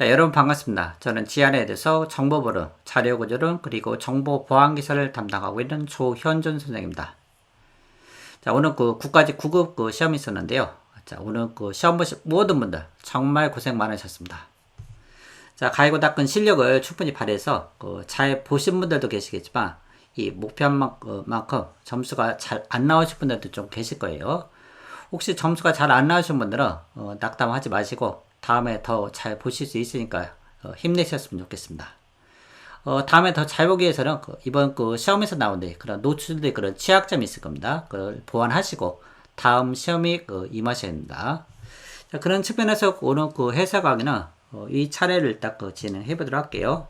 자, 여러분 반갑습니다. 저는 지안에 대해서 정보보름, 자료구조름, 그리고 정보보안기사를 담당하고 있는 조현준 선생입니다. 자, 오늘 그 국가직 9급 그 시험이 있었는데요. 자, 오늘 그 시험 보신 모든 분들 정말 고생 많으셨습니다. 자, 갈고 닦은 실력을 충분히 발휘해서 잘 보신 분들도 계시겠지만 이 목표한 만큼 점수가 잘 안 나오신 분들도 좀 계실 거예요. 혹시 점수가 잘 안 나오신 분들은 낙담하지 마시고 다음에 더 잘 보실 수 있으니까 힘내셨으면 좋겠습니다. 다음에 더 잘 보기 위해서는 이번 시험에서 나오는 그런 노출된 그런 취약점이 있을 겁니다. 그걸 보완하시고 다음 시험에 임하셔야 됩니다. 자, 그런 측면에서 오늘 해설 강의는 이 차례를 딱 진행해 보도록 할게요.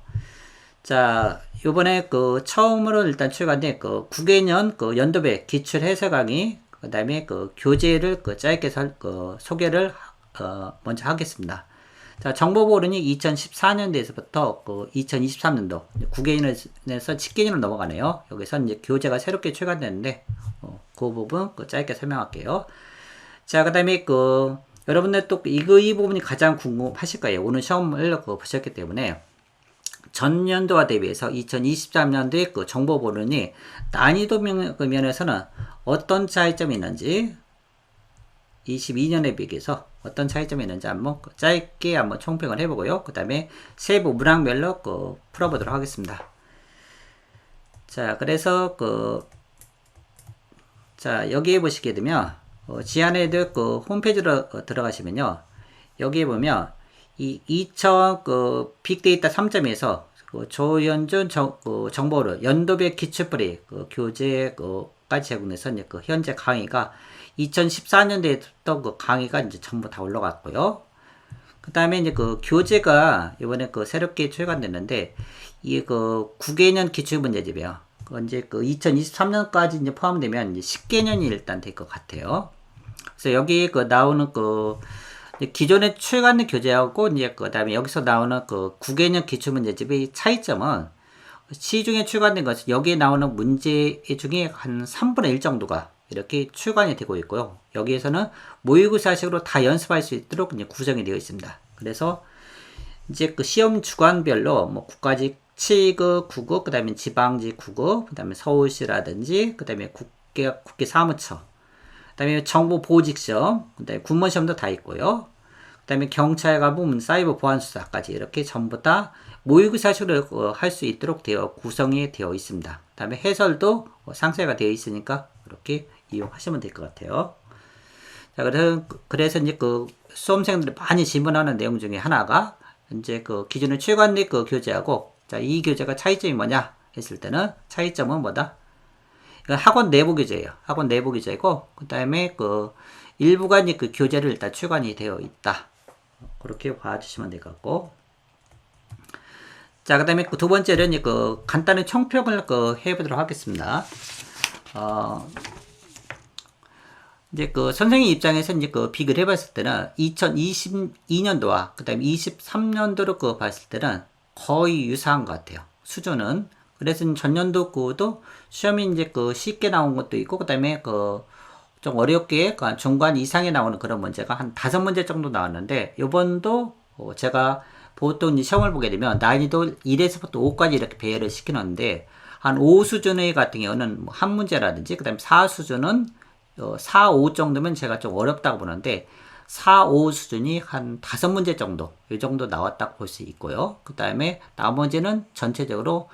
자, 요번에 처음으로 일단 출간된 9개년 연도별 기출 해설 강의, 그 다음에 교재를 짧게 소개를 먼저 하겠습니다. 자, 정보보름이 2014년도에서부터 2023년도 9개년에서 10개년으로 넘어가네요. 여기서 이제 교재가 새롭게 출간됐는데 그 부분 짧게 설명할게요. 자, 그 다음에 여러분들 또 이 부분이 가장 궁금하실 거예요. 오늘 시험을 보셨기 때문에 전년도와 대비해서 2023년도에 정보보름이 난이도 면에서는 어떤 차이점이 있는지 22년에 비해서 어떤 차이점이 있는지 한번 짧게 한번 총평을 해보고요. 그 다음에 세부 문항별로 풀어보도록 하겠습니다. 자, 그래서 자, 여기에 보시게 되면 지안에드 홈페이지로 들어가시면요. 여기에 보면 이 2000 빅데이터 3.2에서 조현준 정보를 연도별 기출풀이 교재까지 제공해서 이제 현재 강의가 2014년도에 했던 강의가 이제 전부 다 올라갔고요. 그 다음에 이제 교재가 이번에 새롭게 출간됐는데, 이 9개년 기출문제집이에요. 이제 2023년까지 이제 포함되면 이제 10개년이 일단 될 것 같아요. 그래서 여기 나오는 기존에 출간된 교재하고 이제 그 다음에 여기서 나오는 9개년 기출문제집의 차이점은 시중에 출간된 것은 여기에 나오는 문제 중에 한 3분의 1 정도가 이렇게 출간이 되고 있고요. 여기에서는 모의고사식으로 다 연습할 수 있도록 이제 구성이 되어 있습니다. 그래서 이제 시험 주관별로 뭐 국가직 7급, 9급, 그 다음에 지방직 9급, 그 다음에 서울시라든지, 그 다음에 국회 사무처, 그 다음에 정보보직시험, 그 다음에 군무시험도 다 있고요. 그 다음에 경찰 가부문, 사이버 보안수사까지 이렇게 전부 다 모의고사식으로 할 수 있도록 구성이 되어 있습니다. 그 다음에 해설도 상세가 되어 있으니까 이렇게 이용하시면 될 것 같아요. 자, 그래서 이제 수험생들이 많이 질문하는 내용 중에 하나가 이제 기존에 출간된 교재하고, 자, 이 교재가 차이점이 뭐냐 했을 때는 차이점은 뭐다? 이건 학원 내부 교재예요. 학원 내부 교재고, 그 다음에 일부가 이제 교재를 일단 출간이 되어 있다. 그렇게 봐주시면 될 것 같고. 자, 그 다음에 두 번째는 이제 간단한 총평을 해보도록 하겠습니다. 이제 선생님 입장에서 이제 비교를 해봤을 때는 2022년도와 그 다음에 23년도로 봤을 때는 거의 유사한 것 같아요. 수준은. 그래서 전년도 도 시험이 이제 쉽게 나온 것도 있고, 그 다음에 좀 어렵게 중간 이상에 나오는 그런 문제가 한 5문제 정도 나왔는데, 요번도 제가 보통 이제 시험을 보게 되면 난이도 1에서부터 5까지 이렇게 배열을 시키는데, 한 5 수준의 같은 경우는 한 문제라든지, 그 다음에 4 수준은 4, 5 정도면 제가 좀 어렵다고 보는데, 4, 5 수준이 한 5문제 정도, 이 정도 나왔다고 볼 수 있고요. 그 다음에 나머지는 전체적으로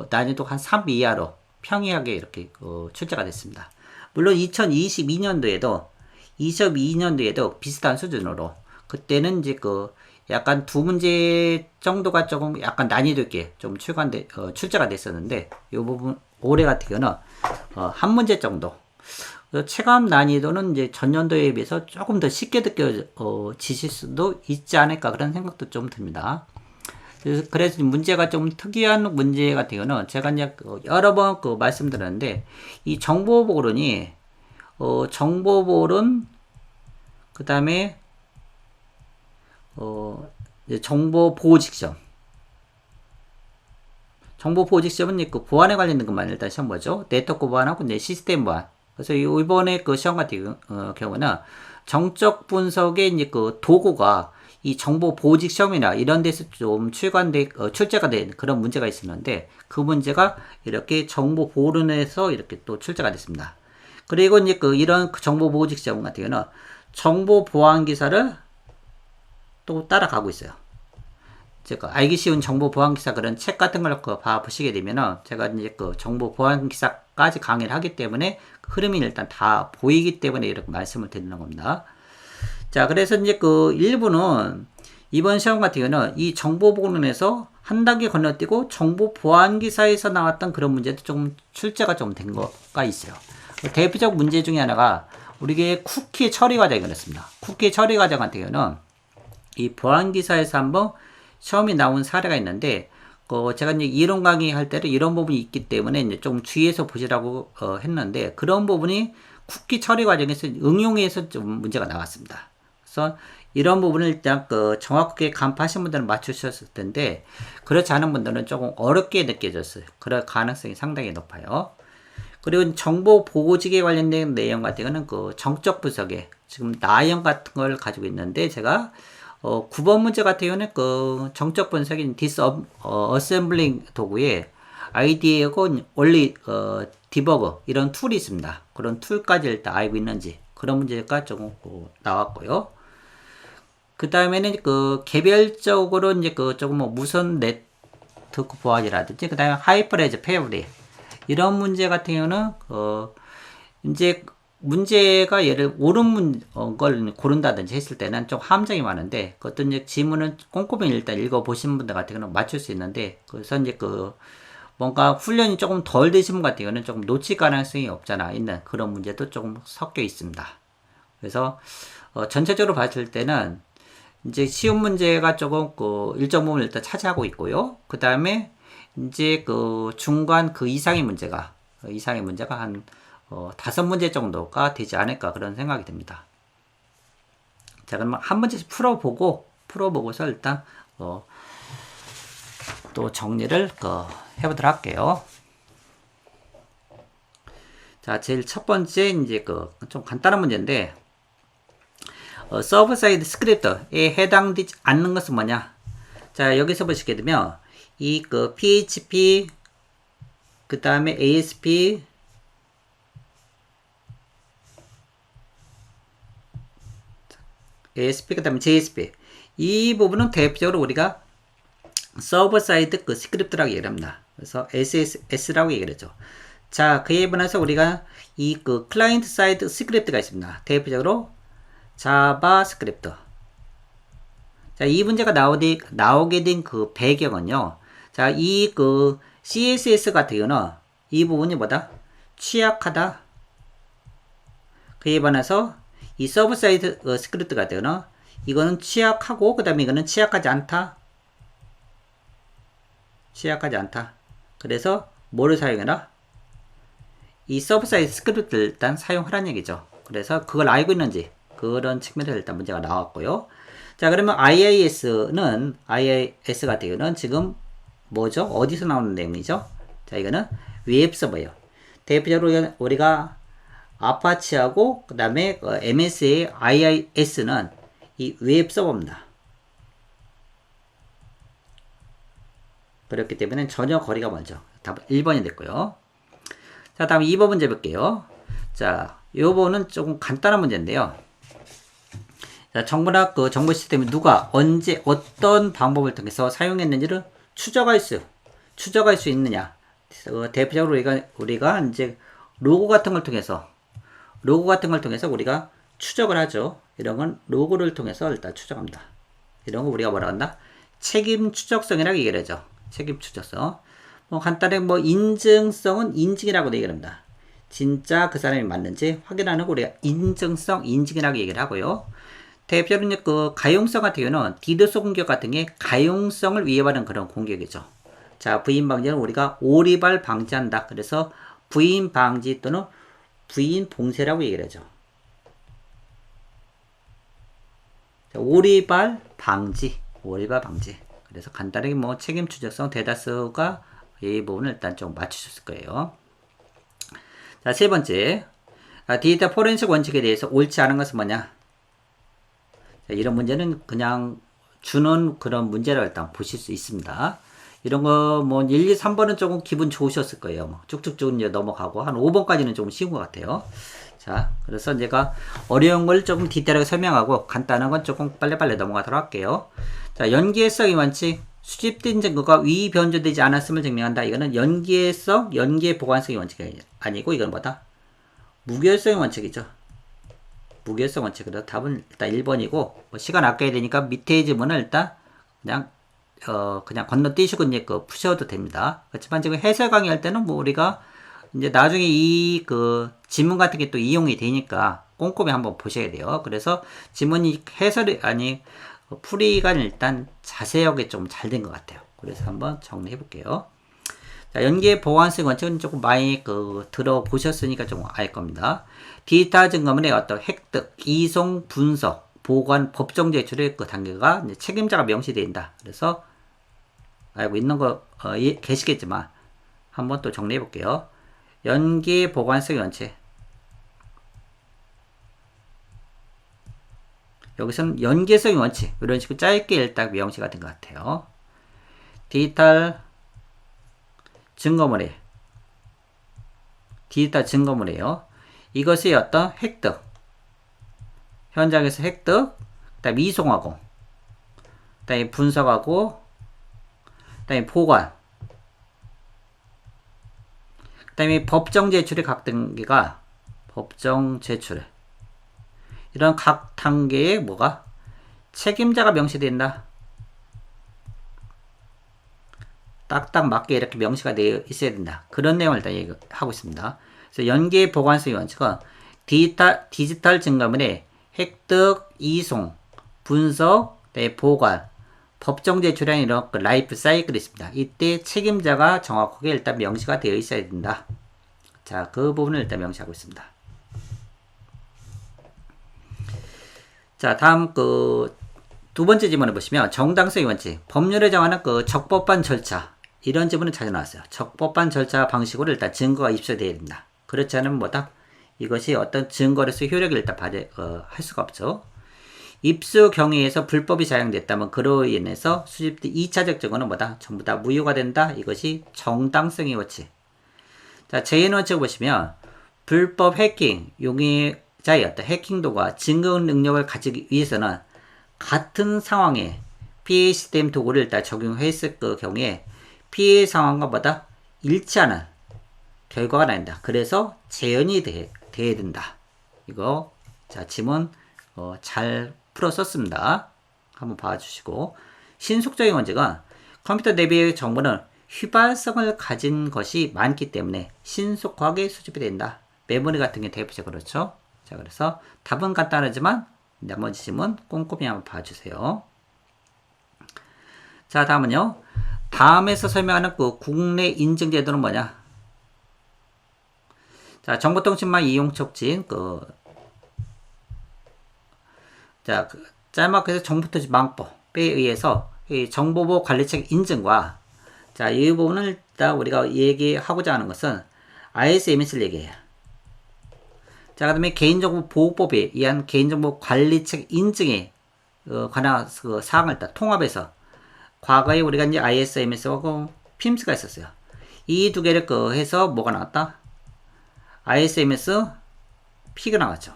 난이도 한 3 이하로 평이하게 이렇게 출제가 됐습니다. 물론 2022년도에도 비슷한 수준으로, 그때는 이제 약간 2문제 정도가 조금 약간 난이도 있게 좀 출제가 됐었는데, 이 부분 올해 같은 경우는 한 문제 정도. 체감 난이도는 이제 전년도에 비해서 조금 더 쉽게 느껴지실 수도 있지 않을까, 그런 생각도 좀 듭니다. 그래서 문제가 좀 특이한 문제 같은 경우는 제가 이제 여러 번 말씀드렸는데, 이 정보보름이 정보보름, 그 다음에 정보보직시험. 정보보직시험은 보안에 관련된 것만 일단 시험 보죠. 네트워크 보안하고 이제 시스템 보안. 그래서 이번에 시험 같은 경우는 정적 분석의 이제 도구가 이 정보 보호직 시험이나 이런 데서 좀 출제가 된 그런 문제가 있었는데 그 문제가 이렇게 정보 보호론에서 이렇게 또 출제가 됐습니다. 그리고 이제 이런 정보 보호직 시험 같은 경우는 정보 보안 기사를 또 따라가고 있어요. 제가 알기 쉬운 정보 보안 기사 그런 책 같은 걸 보시게 되면은 제가 이제 정보 보안 기사까지 강의를 하기 때문에 그 흐름이 일단 다 보이기 때문에 이렇게 말씀을 드리는 겁니다. 자, 그래서 이제 일부는 이번 시험 같은 경우는 이 정보 보호론에서 한 단계 건너뛰고 정보 보안 기사에서 나왔던 그런 문제도 좀 출제가 좀 된 거가 있어요. 대표적 문제 중에 하나가 우리의 쿠키 처리 과정이 그렇습니다. 쿠키 처리 과정 같은 경우는 이 보안 기사에서 한번 시험이 나온 사례가 있는데 제가 이제 이론 강의 할 때는 이런 부분이 있기 때문에 이제 좀 주의해서 보시라고 했는데 그런 부분이 쿠키 처리 과정에서 응용해서 좀 문제가 나왔습니다. 그래서 이런 부분을 일단 정확하게 간파하신 분들은 맞추셨을 텐데 그렇지 않은 분들은 조금 어렵게 느껴졌어요. 그럴 가능성이 상당히 높아요. 그리고 정보 보호직에 관련된 내용 같은 경우는 정적 분석에 지금 나형 같은 걸 가지고 있는데 제가 9번 문제 같은 경우는 정적 분석인 디스어셈블링 도구에 ID하고 원리 디버거 이런 툴이 있습니다. 그런 툴까지 일단 알고 있는지 그런 문제가 조금 나왔고요. 그 다음에는 개별적으로 이제 조금 무선 네트워크 보안이라든지 그 다음에 하이퍼레즈 패브릭 이런 문제 같은 경우는 이제 문제가 예를 옳은 걸 고른다든지 했을 때는 좀 함정이 많은데 그것도 이제 지문을 꼼꼼히 일단 읽어보신 분들 같은 경우는 맞출 수 있는데 그래서 이제 뭔가 훈련이 조금 덜 되신 분 같은 경우는 조금 놓칠 가능성이 없잖아 있는 그런 문제도 조금 섞여 있습니다. 그래서 전체적으로 봤을 때는 이제 쉬운 문제가 조금 일정 부분 일단 차지하고 있고요. 그 다음에 이제 중간 이상의 문제가 한 5문제 정도가 되지 않을까 그런 생각이 듭니다. 자, 그러면 한 문제씩 풀어보고서 일단 또 정리를 해보도록 할게요. 자, 제일 첫 번째 이제 좀 간단한 문제인데 서버 사이드 스크립트에 해당되지 않는 것은 뭐냐? 자, 여기서 보시게 되면 이 PHP 그 다음에 ASP 그 다음에 JSP 이 부분은 대표적으로 우리가 서버 사이드 스크립트라고 얘기를 합니다. 그래서 SSS라고 얘기를 하죠. 자, 그에 반해서 우리가 이 클라이언트 사이드 스크립트가 있습니다. 대표적으로 자바스크립트. 자, 이 문제가 나오게 된 배경은요. 자, 이 CSS 같은 경우는 이 부분이 뭐다? 취약하다. 그에 반해서 이 서버 사이드 스크립트 같은 경우는 이거는 취약하고 그 다음에 이거는 취약하지 않다. 그래서 뭐를 사용해라? 이 서버 사이드 스크립트를 일단 사용하라는 얘기죠. 그래서 그걸 알고 있는지 그런 측면에서 일단 문제가 나왔고요. 자, 그러면 IIS 같은 경우는 지금 뭐죠? 어디서 나오는 내용이죠? 자, 이거는 웹 서버예요. 대표적으로 우리가 아파치하고 그 다음에 MS의 IIS는 이 웹 서버입니다. 그렇기 때문에 전혀 거리가 멀죠. 답은 1번이 됐고요. 자, 다음 2번 문제 볼게요. 자, 이 부분은 조금 간단한 문제인데요. 자, 정보나 정보 시스템이 누가 언제 어떤 방법을 통해서 사용했는지를 추적할 수 있느냐. 대표적으로 우리가 이제 로고 같은 걸 통해서 우리가 추적을 하죠. 이런 건 로고를 통해서 일단 추적합니다. 이런 거 우리가 뭐라 한다? 책임 추적성이라고 얘기를 하죠. 책임 추적성. 간단히 인증성은 인증이라고 얘기를 합니다. 진짜 그 사람이 맞는지 확인하는 거 우리가 인증이라고 얘기를 하고요. 대표적으로 가용성 같은 경우는 디도스 공격 같은 게 가용성을 위협하는 그런 공격이죠. 자, 부인 방지는 우리가 오리발 방지한다. 그래서 부인 방지 또는 부인 봉쇄라고 얘기를 하죠. 자, 오리발 방지. 그래서 간단하게 책임 추적성 대다수가 이 부분을 일단 좀 맞추셨을 거예요. 자, 세 번째. 디지털 포렌식 원칙에 대해서 옳지 않은 것은 뭐냐? 자, 이런 문제는 그냥 주는 그런 문제를 일단 보실 수 있습니다. 이런 거 뭐 1, 2, 3번은 조금 기분 좋으셨을 거예요. 뭐 쭉쭉쭉 이제 넘어가고 한 5번까지는 좀 쉬운 것 같아요. 자, 그래서 제가 어려운 걸 조금 디테일하게 설명하고 간단한 건 조금 빨리빨리 넘어가도록 할게요. 자, 연계성의 원칙. 수집된 증거가 위 변조되지 않았음을 증명한다. 이거는 연계성, 연계 보관성의 원칙이 아니고 이건 뭐다? 무결성의 원칙이죠. 무결성 원칙으로 답은 일단 1번이고 뭐 시간 아껴야 되니까 밑에 지문을 일단 그냥 건너뛰시고 이제 푸셔도 됩니다. 그렇지만 지금 해설 강의 할 때는 뭐 우리가 이제 나중에 이 지문 같은 게 또 이용이 되니까 꼼꼼히 한번 보셔야 돼요. 그래서 지문이 해설이 아니 풀이가 일단 자세하게 좀 잘 된 것 같아요. 그래서 한번 정리해 볼게요. 자, 연계 보관성 원칙은 조금 많이 들어보셨으니까 좀 알 겁니다. 디지털 증거물의 어떤 획득, 이송, 분석, 보관, 법정 제출의 단계가 이제 책임자가 명시된다. 그래서 알고 있는 거 계시겠지만 한번 또 정리해 볼게요. 연계 보관성 원칙. 여기서는 연계성의 원칙 이런 식으로 짧게 일단 명시가 된 것 같아요. 디지털 증거물이에요. 이것의 어떤 획득, 현장에서 획득, 그 다음에 이송하고, 그 다음에 분석하고, 그 다음에 보관, 그 다음에 법정 제출의 각 단계가 법정 제출 이런 각 단계에 뭐가 책임자가 명시된다. 딱딱 맞게 이렇게 명시가 되어 있어야 된다. 그런 내용을 일단 얘기하고 있습니다. 그래서 연계 보관성의 원칙은 디지털 증거물의 획득, 이송, 분석, 보관, 법정 제출한 이런 라이프 사이클이 있습니다. 이때 책임자가 정확하게 일단 명시가 되어 있어야 된다. 자, 그 부분을 일단 명시하고 있습니다. 자, 다음 두 번째 지문을 보시면 정당성의 원칙, 법률에 정하는 적법한 절차 이런 지문은 자주 나왔어요. 적법한 절차 방식으로 일단 증거가 입수되어야 됩니다. 그렇지 않으면 뭐다? 이것이 어떤 증거로서 효력을 일단 할 수가 없죠. 입수 경위에서 불법이 사용됐다면 그로 인해서 수집된 2차적 증거는 뭐다? 전부 다 무효가 된다. 이것이 정당성의 원칙. 자, 제2 원칙을 보시면 불법 해킹 용의자의 어떤 해킹도가 증거 능력을 가지기 위해서는 같은 상황에 피해 시스템 도구를 일단 적용했을 경우에 피해 상황과 보다 일치하는 결과가 나온다. 그래서 재현이 돼야 된다. 이거 자 지문 잘 풀어 썼습니다. 한번 봐주시고 신속적인 원칙은 컴퓨터 내부의 정보는 휘발성을 가진 것이 많기 때문에 신속하게 수집이 된다. 메모리 같은 게 대부분 그렇죠. 자 그래서 답은 간단하지만 나머지 지문 꼼꼼히 한번 봐주세요. 자 다음은요. 다음에서 설명하는 국내 인증 제도는 뭐냐? 자, 정보통신망 이용 촉진, 짤막해서 정보통신망법에 의해서 이 정보보호 관리책 인증과, 자, 이 부분을 일단 우리가 얘기하고자 하는 것은 ISMS를 얘기해요. 자, 그 다음에 개인정보보호법에 의한 개인정보 관리책 인증에 관한 사항을 일단 통합해서 과거에 우리가 이제 ISMS하고 PIMS가 있었어요. 이 두 개를 해서 뭐가 나왔다? ISMS P가 나왔죠.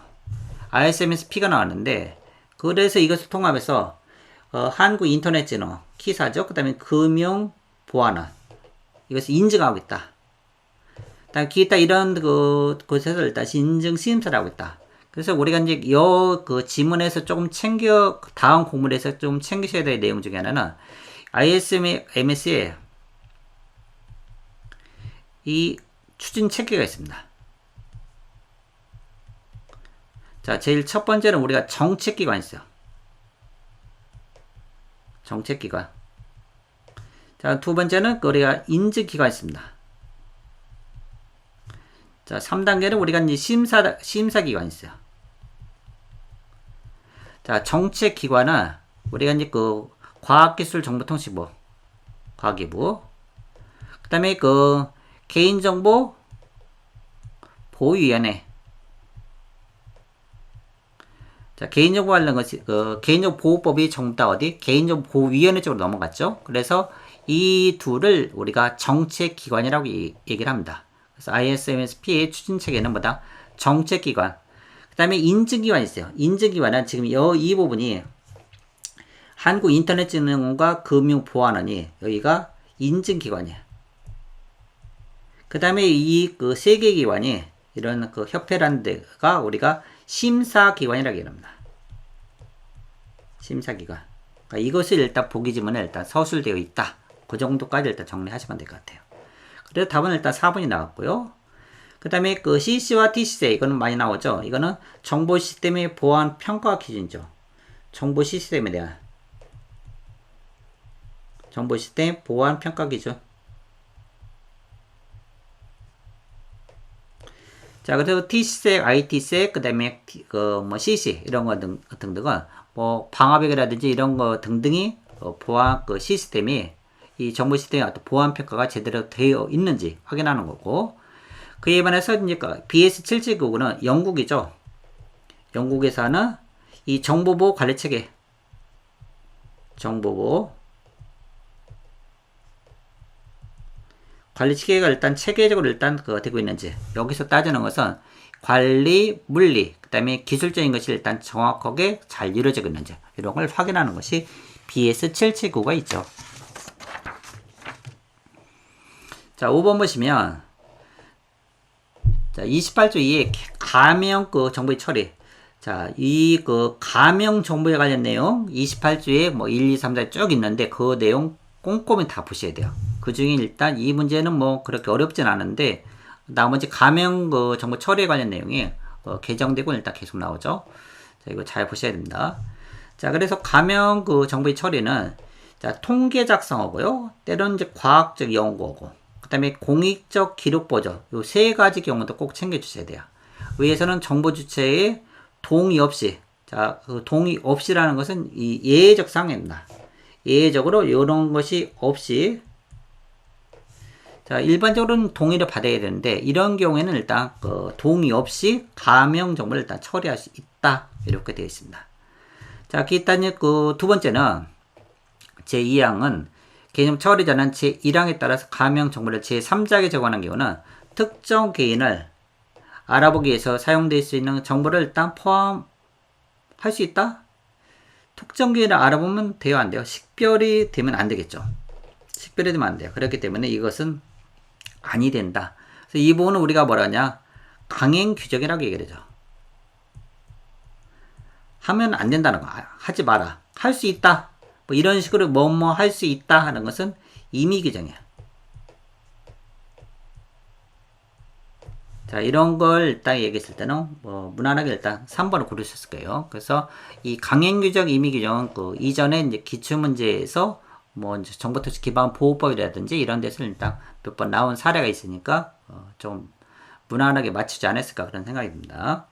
ISMS P가 나왔는데, 그래서 이것을 통합해서, 한국 인터넷 진흥, 키사죠. 그 다음에 금융 보안원. 이것을 인증하고 있다. 그 다음에 기타 이런 곳에서 일단 인증 시험사를 하고 있다. 그래서 우리가 이제 지문에서 조금 다음 공문에서 좀 챙기셔야 될 내용 중에 하나는 ISMS에 이 추진 체계가 있습니다. 자, 제일 첫 번째는 우리가 정책기관이 있어요. 정책기관. 자, 두 번째는 우리가 인증기관이 있습니다. 자, 3단계는 우리가 이제 심사기관이 있어요. 자, 정책기관은 우리가 이제 과학기술정보통신부, 과기부. 그 다음에 개인정보 보호위원회. 자, 개인정보 관련 것이, 개인정보 보호법이 전부 다 어디? 개인정보 보호위원회 쪽으로 넘어갔죠. 그래서 이 둘을 우리가 정책기관이라고 얘기를 합니다. 그래서 ISMSP의 추진체계는 뭐다? 정책기관. 그 다음에 인증기관이 있어요. 인증기관은 지금 이 부분이 한국인터넷진흥원과 금융보안원이 여기가 인증기관이에요. 그 다음에 이 그 세 개 기관이 이런 그 협회라는 데가 우리가 심사기관이라고 얘기합니다. 심사기관. 그러니까 이것을 일단 보기 지문에 일단 서술되어 있다. 그 정도까지 일단 정리하시면 될 것 같아요. 그래서 답은 일단 4번이 나왔고요. 그 다음에 그 CC와 TC세 이거는 많이 나오죠. 이거는 정보 시스템의 보안 평가 기준이죠. 정보 시스템에 대한 정보 시스템 보안 평가 기준. 자, 그래서 TC색, IT색, 그 다음에 뭐 CC 이런 거 등등은 뭐 방화벽이라든지 이런 거 등등이 보안 그 시스템이 이 정보 시스템의 어떤 보안 평가가 제대로 되어 있는지 확인하는 거고, 그에 반해서 이제 BS779는 영국이죠. 영국에서 하는 이 정보보호 관리 체계, 정보보호 관리 체계가 일단 체계적으로 일단 되고 있는지, 여기서 따지는 것은 관리, 물리, 그 다음에 기술적인 것이 일단 정확하게 잘 이루어지고 있는지 이런 걸 확인하는 것이 BS779가 있죠. 자, 5번 보시면 자, 28조 2에 가명 정보의 처리. 자, 이 가명 정보에 관련 내용 28조에 뭐 1, 2, 3, 4 쭉 있는데 그 내용 꼼꼼히 다 보셔야 돼요. 그 중에 일단 이 문제는 뭐 그렇게 어렵진 않은데 나머지 가명 정보 처리에 관련 내용이 개정되고 일단 계속 나오죠. 자, 이거 잘 보셔야 됩니다. 자, 그래서 가명 정보의 처리는 자, 통계 작성하고요. 때로는 이제 과학적 연구하고 그 다음에 공익적 기록 보조 요 세 가지 경우도 꼭 챙겨 주셔야 돼요. 위에서는 정보 주체의 동의 없이, 자, 동의 없이라는 것은 이 예외적 상황입니다. 예외적으로 이런 것이 없이, 자, 일반적으로는 동의를 받아야 되는데 이런 경우에는 일단 동의 없이 가명 정보를 일단 처리할 수 있다 이렇게 되어 있습니다. 자, 일단 두 번째는 제2항은 개념 처리자는 제1항에 따라서 가명 정보를 제3자에게 적어하는 경우는 특정 개인을 알아보기 위해서 사용될 수 있는 정보를 일단 포함할 수 있다? 특정 개인을 알아보면 돼요, 안 돼요? 식별이 되면 안 되겠죠. 식별이 되면 안 돼요. 그렇기 때문에 이것은 아니 된다. 그래서 이 부분은 우리가 뭐라 하냐? 강행 규정이라고 얘기를 하죠. 하면 안 된다는 거. 하지 마라. 할 수 있다. 뭐 이런 식으로 뭐뭐 할 수 있다 하는 것은 임의 규정이야. 자, 이런 걸 일단 얘기했을 때는 뭐 무난하게 일단 3번을 고르셨을 거예요. 그래서 이 강행 규정, 임의 규정은 이전에 이제 기출 문제에서 뭐 이제 정보통신 기반 보호법이라든지 이런 데서 일단 몇 번 나온 사례가 있으니까 좀 무난하게 맞추지 않았을까 그런 생각이 듭니다.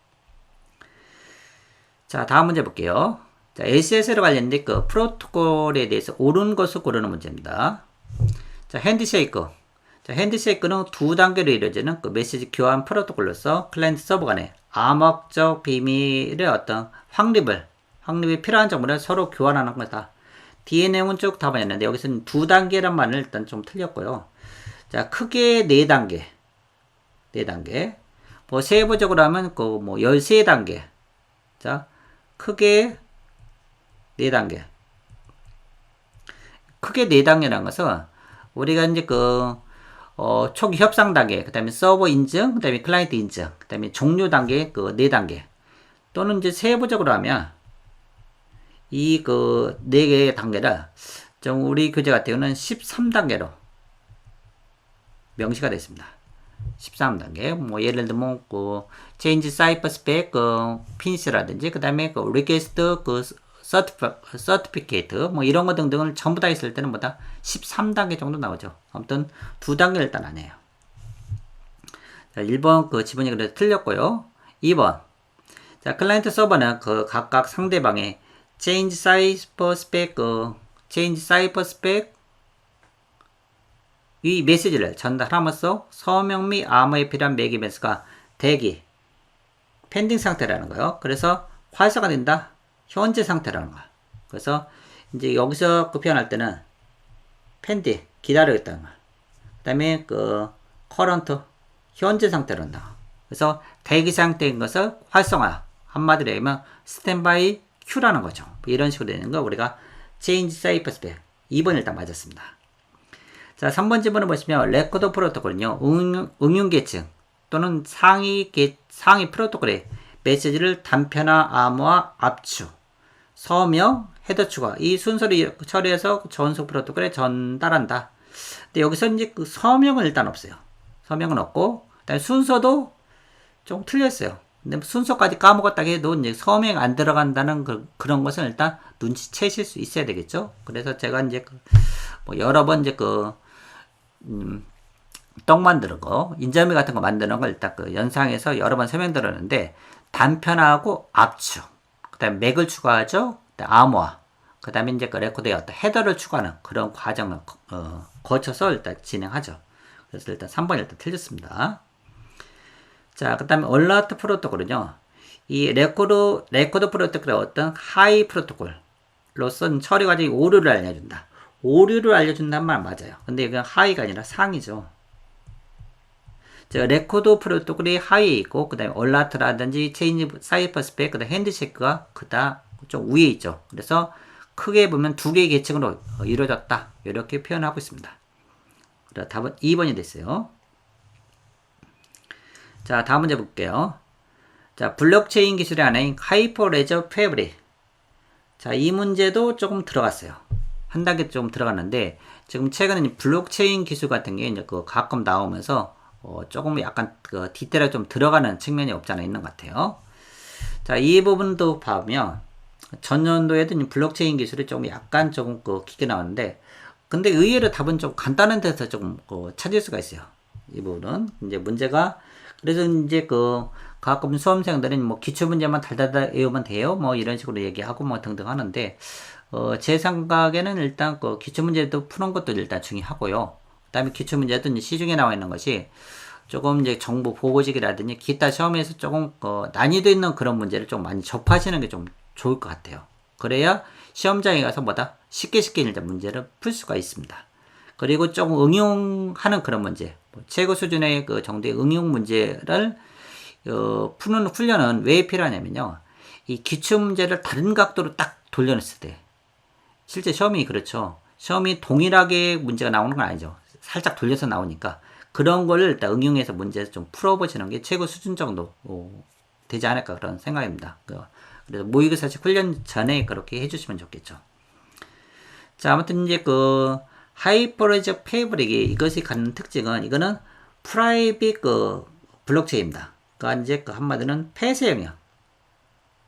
자, 다음 문제 볼게요. 자, SSL 관련된 프로토콜에 대해서 옳은 것을 고르는 문제입니다. 자, 핸드쉐이크. 자, 핸드쉐이크는 두 단계로 이루어지는 메시지 교환 프로토콜로서 클라이언트 서버 간에 암호적 비밀의 어떤 확립이 필요한 정보를 서로 교환하는 거다. 뒤에 내용은 쭉 다 봤는데 여기서는 두 단계란 말은 일단 좀 틀렸고요. 자, 크게 4단계. 4단계. 뭐 세부적으로 하면 뭐 13단계. 자, 크게 4단계. 크게 4단계라는 것은 우리가 이제 초기 협상 단계, 그 다음에 서버 인증, 그 다음에 클라이언트 인증, 그 다음에 종료 단계, 4단계. 또는 이제 세부적으로 하면 이 4개의 단계를 좀 우리 교재 같은 경우는 13단계로 명시가 됐습니다. 13단계. 뭐 예를 들면 change cipher spec finish라든지 그 다음에 request certificate 뭐 이런 거 등등을 전부 다 있을 때는 뭐다 13단계 정도 나오죠. 아무튼 2단계 일단 안 해요. 자, 1번 지분이 그래도 틀렸고요. 2번. 자, 클라이언트 서버는 각각 상대방의 change cipher spec 이 메시지를 전달함으로써 서명 및 암호에 필요한 매개 변수가 대기, 펜딩 상태라는 거예요. 그래서 활성화된다. 현재 상태라는 거야. 그래서 이제 여기서 그 표현할 때는 펜디 기다리겠다는 거야. 그 다음에 그 커런트 현재 상태로 한다. 그래서 대기 상태인 것을 활성화. 한마디로 얘기하면 스탠바이 큐라는 거죠. 이런 식으로 되는 거 우리가 change cyberspace 2번 일단 맞았습니다. 자, 3번 지문을 보시면 레코드 프로토콜은요. 응용 계층 또는 상위 프로토콜의 메시지를 단편화, 암호화, 압축, 서명, 헤더 추가 이 순서를 처리해서 전속 프로토콜에 전달한다. 근데 여기서 이제 그 서명은 일단 없어요. 서명은 없고, 그다음에 순서도 좀 틀렸어요. 근데 순서까지 까먹었다 해도 이제 서명 안 들어간다는 그런 것은 일단 눈치채실 수 있어야 되겠죠. 그래서 제가 이제 뭐 여러 번 이제 떡 만드는 거, 인절미 같은 거 만드는 걸 일단 그 연상해서 여러 번 설명 들었는데, 단편화하고 압축, 그 다음에 맥을 추가하죠. 그다음에 암호화, 그 다음에 이제 그 레코드에 어떤 헤더를 추가하는 그런 과정을 거쳐서 일단 진행하죠. 그래서 일단 3번 일단 틀렸습니다. 자, 그 다음에 얼라트 프로토콜은요, 이 레코드 프로토콜의 어떤 하이 프로토콜로선 처리 과정이 오류를 알려준다. 오류를 알려준다는 말 맞아요. 근데 이건 하이가 아니라 상이죠. 레코드 프로토콜이 하이에 있고, 그 다음에 얼라트라든지 체인지 사이퍼스펙, 그 다음에 핸드체크가 그다 좀 위에 있죠. 그래서 크게 보면 두 개의 계층으로 이루어졌다. 이렇게 표현하고 있습니다. 그래서 답은 2번이 됐어요. 자, 다음 문제 볼게요. 자, 블록체인 기술의 하나인 하이퍼레저 패브릭. 자, 이 문제도 조금 들어갔어요. 한 단계 좀 들어갔는데, 지금 최근에 블록체인 기술 같은 게 이제 가끔 나오면서 조금 약간 디테일하게 좀 들어가는 측면이 없지 않아 있는 것 같아요. 자, 이 부분도 보면 전년도에도 블록체인 기술이 조금 약간 조금 깊게 나왔는데, 근데 의외로 답은 좀 간단한 데서 조금 찾을 수가 있어요. 이 부분은 이제 문제가 그래서 이제 가끔 수험생들은 뭐 기출 문제만 달달달 외우면 돼요, 뭐 이런 식으로 얘기하고 뭐 등등 하는데, 제 생각에는 일단 기출 문제도 푸는 것도 일단 중요하고요. 그다음에 기출 문제도 이제 시중에 나와 있는 것이 조금 이제 정보 보고식이라든지 기타 시험에서 조금 난이도 있는 그런 문제를 좀 많이 접하시는 게 좀 좋을 것 같아요. 그래야 시험장에 가서 쉽게 일단 문제를 풀 수가 있습니다. 그리고 조금 응용하는 그런 문제, 최고 수준의 그 정도의 응용 문제를 푸는 훈련은 왜 필요하냐면요. 이 기출 문제를 다른 각도로 딱 돌려냈을 때, 실제 시험이 그렇죠. 시험이 동일하게 문제가 나오는 건 아니죠. 살짝 돌려서 나오니까 그런 걸 일단 응용해서 문제에서 좀 풀어보시는 게 최고 수준 정도 되지 않을까 그런 생각입니다. 그래서 모의고사식 훈련 전에 그렇게 해주시면 좋겠죠. 자, 아무튼 이제 하이퍼레저 패브릭이 이것이 갖는 특징은 이거는 프라이빗 블록체인입니다. 그러니까 이제 한마디는 폐쇄형이야.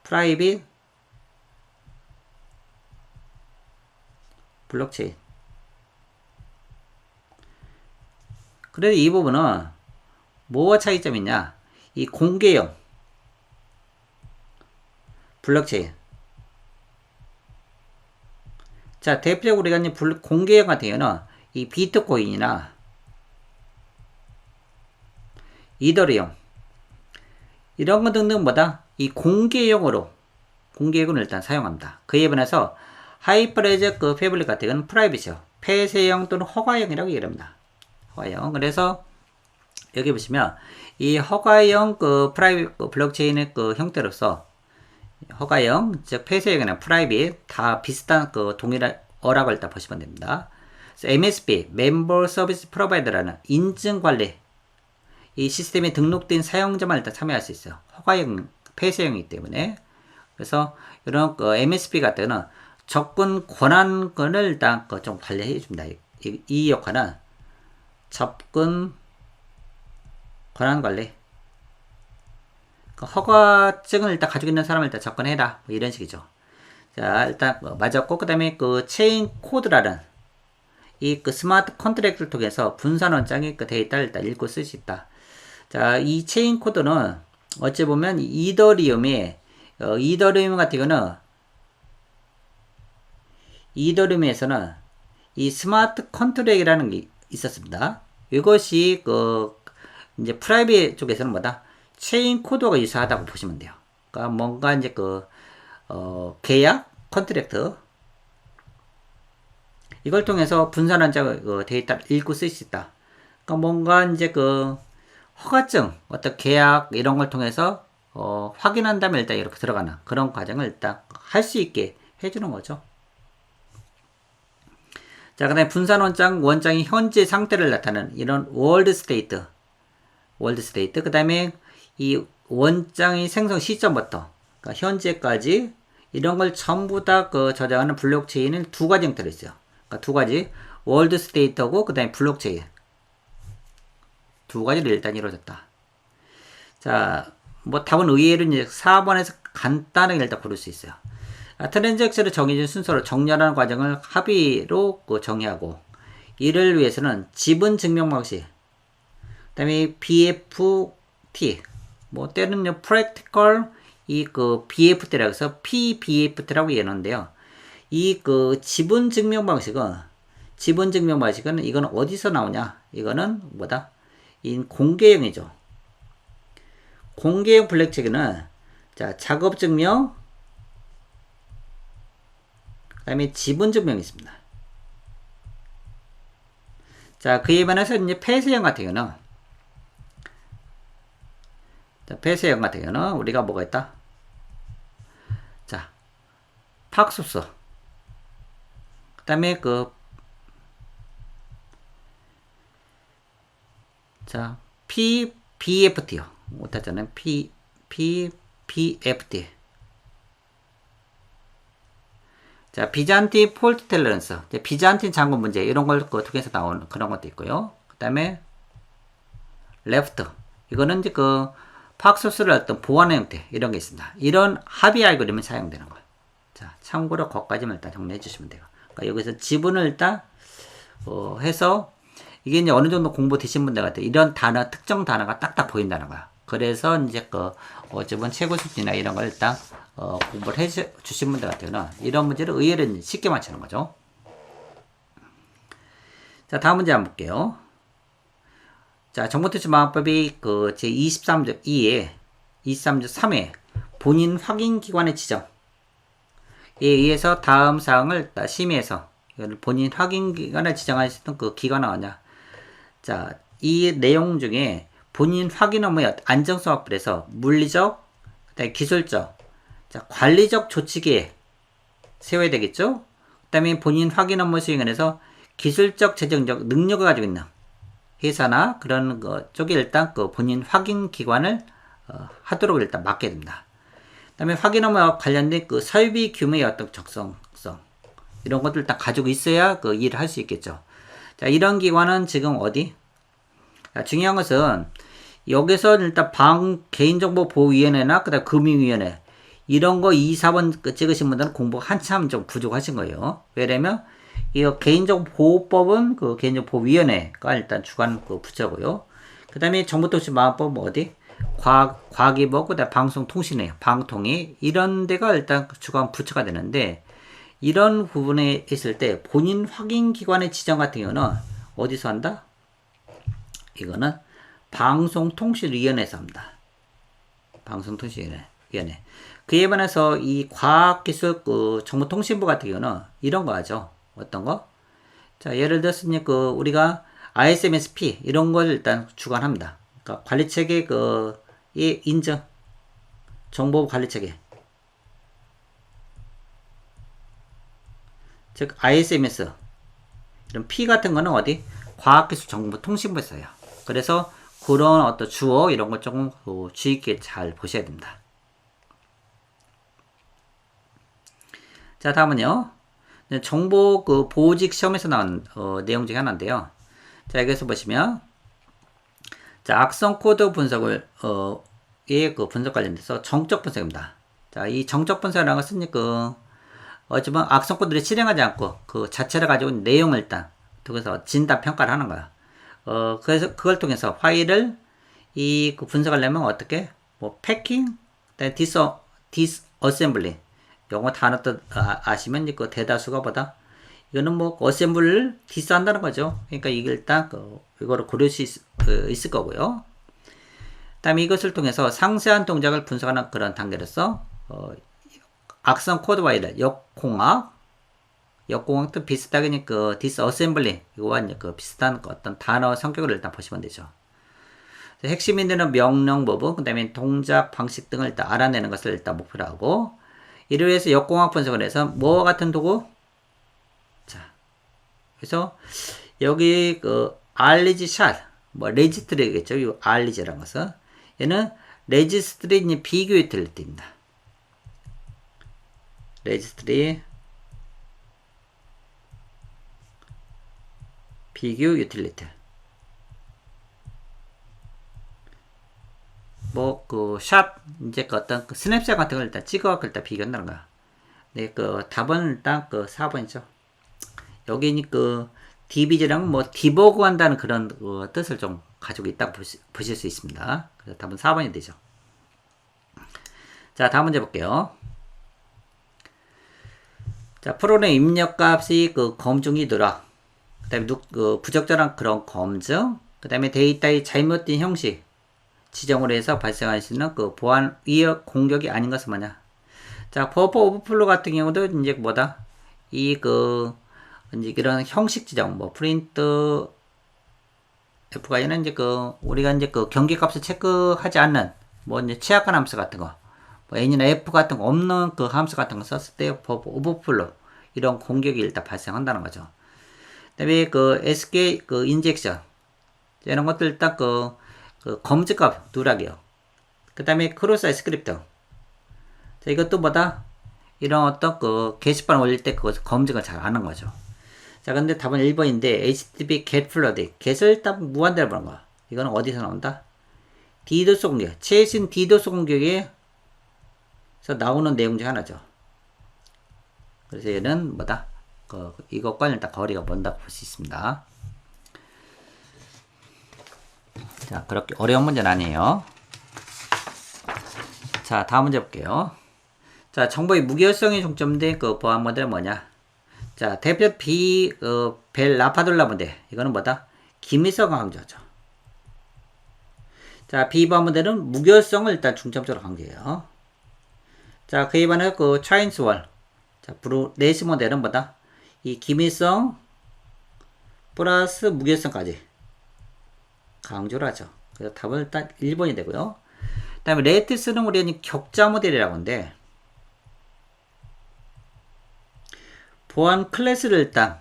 프라이빗 블록체인. 그래서 이 부분은 뭐가 차이점이 있냐? 이 공개형 블록체인. 자, 대표적으로 우리가 이제 공개형 같은 경우는 이 비트코인이나 이더리움 이런 것 등등 이 공개형으로 일단 사용합니다. 그에 반해서 하이퍼레저 패블릭 같은 경우는 프라이빗이요. 폐쇄형 또는 허가형이라고 얘기합니다. 허가형. 그래서 여기 보시면 이 허가형 프라이빗 블록체인의 형태로서 허가형, 즉 폐쇄형이나 프라이빗 다 비슷한 동일한 어라고 일단 보시면 됩니다. 그래서 MSP, Member Service Provider라는 인증 관리 이 시스템에 등록된 사용자만 일단 참여할 수 있어요. 허가형, 폐쇄형이기 때문에. 그래서 이런 MSP 같은 경우는 접근 권한권을 일단 좀 관리해 줍니다. 이 역할은 접근 권한 관리. 허가증을 일단 가지고 있는 사람을 일단 접근해라. 뭐 이런 식이죠. 자, 일단 맞았고, 그 다음에 체인 코드라는 이 스마트 컨트랙트를 통해서 분산 원장의 데이터를 일단 읽고 쓸 수 있다. 자, 이 체인 코드는 어찌 보면 이더리움 같은 경우는 이더리움에서는 이 스마트 컨트랙이라는 게 있었습니다. 이것이 이제 프라이빗 쪽에서는 체인 코드가 유사하다고 보시면 돼요. 그러니까 뭔가 이제 계약, 컨트랙트. 이걸 통해서 분산원자 데이터를 읽고 쓸 수 있다. 그러니까 뭔가 이제 허가증, 어떤 계약 이런 걸 통해서 확인한 다음에 일단 이렇게 들어가는 그런 과정을 일단 할 수 있게 해주는 거죠. 자, 그 다음에 원장이 현재 상태를 나타내는 이런 월드 스테이트. 그 다음에 이 원장의 생성 시점부터 그러니까 현재까지 이런 걸 전부 다 저장하는 블록체인은 두 가지 형태로 있어요. 그러니까 두 가지. 월드 스테이트하고 그 다음에 블록체인. 두 가지로 일단 이루어졌다. 자, 뭐 답은 의외로 이제 4번에서 간단하게 일단 고를 수 있어요. 트랜잭션을 정해진 순서로 정렬하는 과정을 합의로 정의하고, 이를 위해서는 지분 증명 방식, 그 다음에 BFT, 뭐 때로는 practical BFT라고 해서 PBFT라고 얘기하는데요. 이 지분 증명 방식은 이거는 어디서 나오냐? 이거는 뭐다? 이 공개형이죠. 공개형 블록체인은 자, 작업 증명, 그 다음에 지분 증명이 있습니다. 자, 그에 반해서 이제 폐쇄형 같은 경우는, 폐쇄형 같은 경우는 우리가 뭐가 있다? 자, 팍소스. 그 다음에 자, PBFT요. 못하잖아요. PBFT. 자, 비잔틴 폴트 텔러런스. 비잔틴 장군 문제. 이런 걸 통해서 나오는 그런 것도 있고요. 그 다음에, 레프트. 이거는 이제 팍소스를 어떤 보완의 형태. 이런 게 있습니다. 이런 합의 알고리즘이 사용되는 거예요. 자, 참고로 거기까지만 일단 정리해 주시면 돼요. 그러니까 여기서 지분을 일단, 해서, 이게 이제 어느 정도 공부 되신 분들 같아요. 이런 단어, 특정 단어가 딱딱 보인다는 거야. 그래서 이제 어쩌면 최고 수준이나 이런 걸 일단, 공부를 해 주신 분들 같아요. 이런 문제를 의외로 쉽게 맞추는 거죠. 자, 다음 문제 한번 볼게요. 자, 정보통신망법이 제23조 2에 23조 3에 본인 확인 기관의 지정에 의해서 다음 사항을 심의해서 본인 확인 기관을 지정할 수 있는 기관은 뭐냐? 자, 이 내용 중에 본인 확인 업무의 안정성 확보를 해서 물리적, 그다음에 기술적, 자, 관리적 조치계획 세워야 되겠죠? 그 다음에 본인 확인 업무 수행을 해서 기술적, 재정적 능력을 가지고 있는 회사나 그런 쪽에 일단 본인 확인 기관을 하도록 일단 맡게 됩니다. 그 다음에 확인 업무와 관련된 설비 규모의 어떤 적성성 이런 것들 일단 가지고 있어야 일을 할 수 있겠죠. 자, 이런 기관은 지금 어디? 자, 중요한 것은 여기서 일단 개인정보보호위원회나 그다음 금융위원회 이런 거 2, 4번 찍으신 분들은 공부가 한참 좀 부족하신 거예요. 왜냐면 이 개인정보보호법은 개인정보보호위원회가 일단 주관 부처고요. 그 다음에 정보통신망법은 어디? 과기부, 그다음 방송통신회, 방통위 이런 데가 일단 주관 부처가 되는데 이런 부분에 있을 때 본인 확인 기관의 지정 같은 경우는 어디서 한다? 이거는 방송통신위원회에서 합니다. 방송통신위원회. 그에 반해서 이 과학기술 정보통신부 같은 경우는 이런 거 하죠. 어떤 거? 자, 예를 들어서 우리가 ISMSP 이런 걸 일단 주관합니다. 그러니까 관리체계 이 인증 정보 관리체계. 즉 ISMS 이런 P 같은 거는 어디? 과학기술 정보통신부에 써요. 그래서 그런 어떤 주어 이런 걸 조금 주의 있게 잘 보셔야 됩니다. 자, 다음은요. 정보 보호직 시험에서 나온 내용 중에 하나인데요. 자, 여기서 보시면 자, 악성 코드 분석을 분석 관련돼서 정적 분석입니다. 자, 이 정적 분석이라는 것은 어쩌면 악성 코드를 실행하지 않고 그 자체를 가지고 있는 내용을 일단 통해서 진단 평가를 하는 거야. 그래서 그걸 통해서 파일을 분석하려면 어떻게? 뭐 패킹, 디스어셈블리. 영어 단어 뜻 아시면 대다수가 보다 이거는 뭐 어셈블을 디스한다는 거죠. 그러니까 이게 일단 이거를 고를 수 있을 거고요. 다음에 이것을 통해서 상세한 동작을 분석하는 그런 단계로서 악성 코드 파일을 역공학도 비슷하게 그 디스어셈블링 이거와 그 비슷한 어떤 단어 성격을 일단 보시면 되죠. 핵심이 되는 명령 부분, 그 다음에 동작 방식 등을 일단 알아내는 것을 일단 목표로 하고, 이를 위해서 역공학 분석을 해서 뭐와 같은 도구? 자, 그래서 여기 그 알리지 샷, 뭐 레지스트리겠죠. 이 알리지라는 것은 얘는 레지스트리 비교 유틸리티입니다. 레지스트리 비교 유틸리티. 뭐, 샷, 이제 그 어떤 그 스냅샷 같은 걸 일단 찍어갖고 일단 비교한다는 거야. 네, 그 답은 일단 그 4번이죠. 여기 그 DBG랑 뭐 디버그 한다는 그런 뜻을 좀 가지고 있다고 보실 수 있습니다. 그래서 답은 4번이 되죠. 자, 다음 문제 볼게요. 자, 프로그램 입력값이 그 검증이 누락. 그 다음에 그 부적절한 그런 검증. 그 다음에 데이터의 잘못된 형식. 지정으로 해서 발생할 수 있는 그 보안 위협 공격이 아닌 것은 뭐냐. 자, 버퍼 오버플로 같은 경우도 이제 뭐다? 이제 이런 형식 지정, 뭐, 프린트 F가에는 이제 우리가 이제 경계값을 체크하지 않는, 뭐, 이제 취약한 함수 같은 거, 뭐, N이나 F 같은 거 없는 그 함수 같은 거 썼을 때 버퍼 오버플로 이런 공격이 일단 발생한다는 거죠. 그 다음에 SK 인젝션, 이런 것들 일단 검증값 누락이요. 그 다음에 크로스 스크립트. 자, 이것도 뭐다? 이런 어떤 게시판 올릴 때 그것을 검증을 잘 하는 거죠. 자, 근데 답은 1번인데, HTTP get flood. get을 일단 무한대로 보는 거야. 이거는 어디서 나온다? 디도스 공격. 최신 디도스 공격에서 나오는 내용 중 하나죠. 그래서 얘는 뭐다? 이것과 일단 거리가 먼다고 볼 수 있습니다. 자, 그렇게 어려운 문제는 아니에요. 자, 다음 문제 볼게요. 자, 정보의 무결성이 중점된 보안 모델은 뭐냐? 자, 대표 벨 라파돌라 모델. 이거는 뭐다? 기밀성을 강조하죠. 자, 비보안 모델은 무결성을 일단 중점적으로 강조해요. 자, 그에 반해 차인스월. 자, 브루레시 모델은 뭐다? 이 기밀성 플러스 무결성까지 강조를 하죠. 그래서 답은 일단 1번이 되고요. 그 다음에 레이티스는 우리는 격자 모델이라고 하는데, 보안 클래스를 일단,